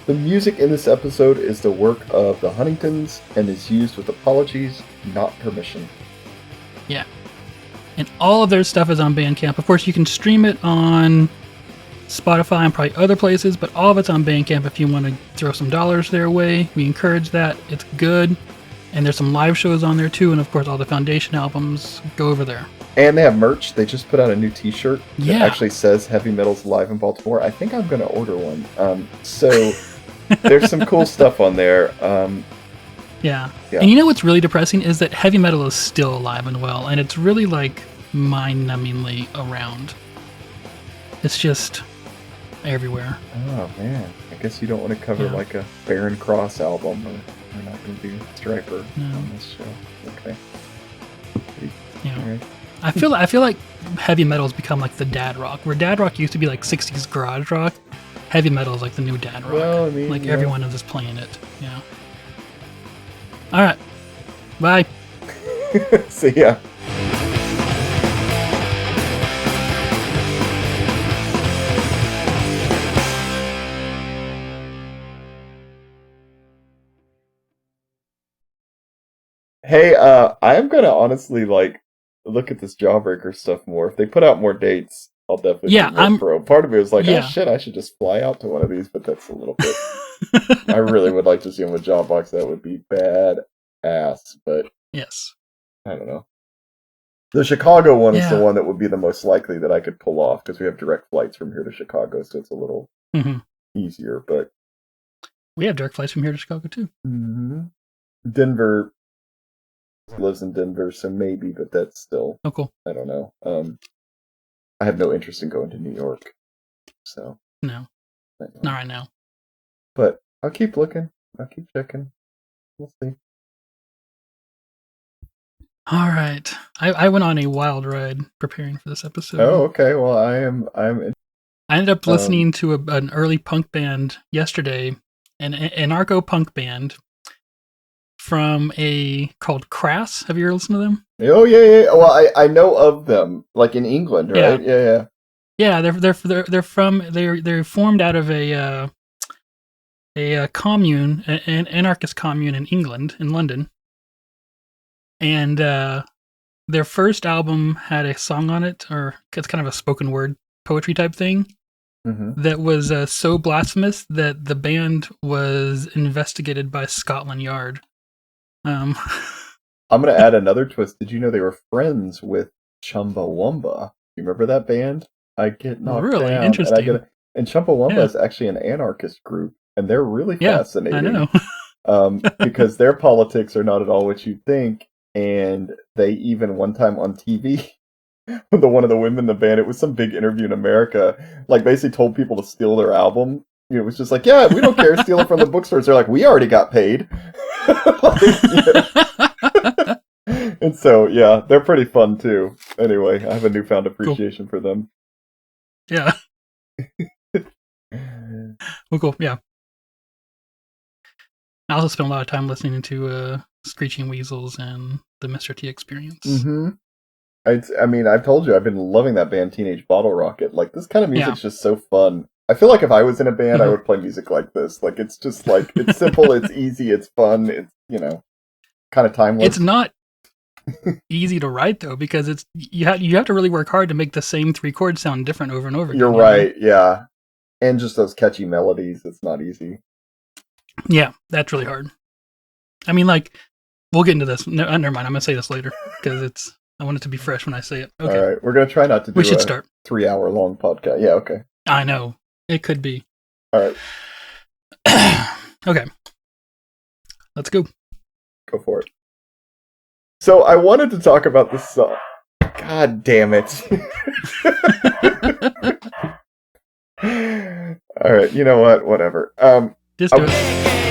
The music in this episode is the work of the Huntingtons and is used with apologies, not permission. Yeah. And all of their stuff is on Bandcamp. Of course, you can stream it on Spotify and probably other places, but all of it's on Bandcamp if you want to throw some dollars their way. We encourage that. It's good. And there's some live shows on there too, and of course all the Foundation albums go over there. And they have merch. They just put out a new t-shirt that Yeah. actually says Heavy Metal's live in Baltimore. I think I'm going to order one. So there's some cool stuff on there. Yeah. Yeah. And you know what's really depressing is that heavy metal is still alive and well, and it's really like mind-numbingly around. It's just everywhere. Oh, man. I guess you don't want to cover Yeah. like a Barren Cross album. We're not going to do Striper No. on this show. Okay. Yeah. All right. I feel like heavy metal has become like the dad rock, where dad rock used to be like 60s garage rock. Heavy metal is like the new dad rock. Well, I mean, like yeah. everyone is just playing it. Yeah. All right. Bye. See ya. Hey, I'm gonna honestly like look at this Jawbreaker stuff more. If they put out more dates, I'll definitely Yeah, be more pro. Part of me was like, Yeah. oh shit, I should just fly out to one of these, but that's a little bit. I really would like to see him with Jawbox. That would be bad ass, but Yes. I don't know. The Chicago one is the Yeah. one that would be the most likely that I could pull off because we have direct flights from here to Chicago, so it's a little hmm easier. But We have direct flights from here to Chicago too. Denver lives in Denver, so maybe, but that's still, Oh, cool. I don't know. I have no interest in going to New York, so No, anyway. not right now. But I'll keep looking. I'll keep checking. We'll see. All right. I went on a wild ride preparing for this episode. Oh, okay. Well, I'm I ended up listening to an early punk band yesterday, an anarcho punk band from called Crass. Have you ever listened to them? Oh yeah. Well, I know of them, like in England, right? Yeah. Yeah, they're formed out of a commune, an anarchist commune in England, in London, and their first album had a song on it, or it's kind of a spoken word poetry type thing that was so blasphemous that the band was investigated by Scotland Yard. I'm gonna add another twist. Did you know they were friends with Chumbawamba? You remember that band? I get knocked Really? down. Interesting. And Chumbawamba Yeah. is actually an anarchist group, and they're really Yeah, fascinating. I know. Because their politics are not at all what you'd think. And they even one time on TV, one of the women in the band, it was some big interview in America, like basically told people to steal their album. It was just like, yeah, we don't care, steal it from the bookstores. They're like, we already got paid. And so, yeah, they're pretty fun too. Anyway, I have a newfound appreciation for them. Yeah. Well, cool. Yeah. I also spent a lot of time listening to Screeching Weasels and the Mr. T Experience. Mm-hmm. I mean, I've told you, I've been loving that band Teenage Bottle Rocket. Like, this kind of music's just so fun. I feel like if I was in a band, I would play music like this. Like, it's just like, it's simple, it's easy, it's fun, it's, kind of timeless. It's not easy to write though, because it's you have to really work hard to make the same three chords sound different over and over again. You're right, yeah. And just those catchy melodies, it's not easy. Yeah, that's really hard. I mean, like, we'll get into this. No, never mind. I'm gonna say this later because I want it to be fresh when I say it. Okay. All right, we're gonna try not to do We should start. 3-hour long podcast. Yeah, okay. I know it could be. All right, Okay, let's go. go for it. So I wanted to talk about this song. God damn it. All right, you know what? Whatever. Just do it.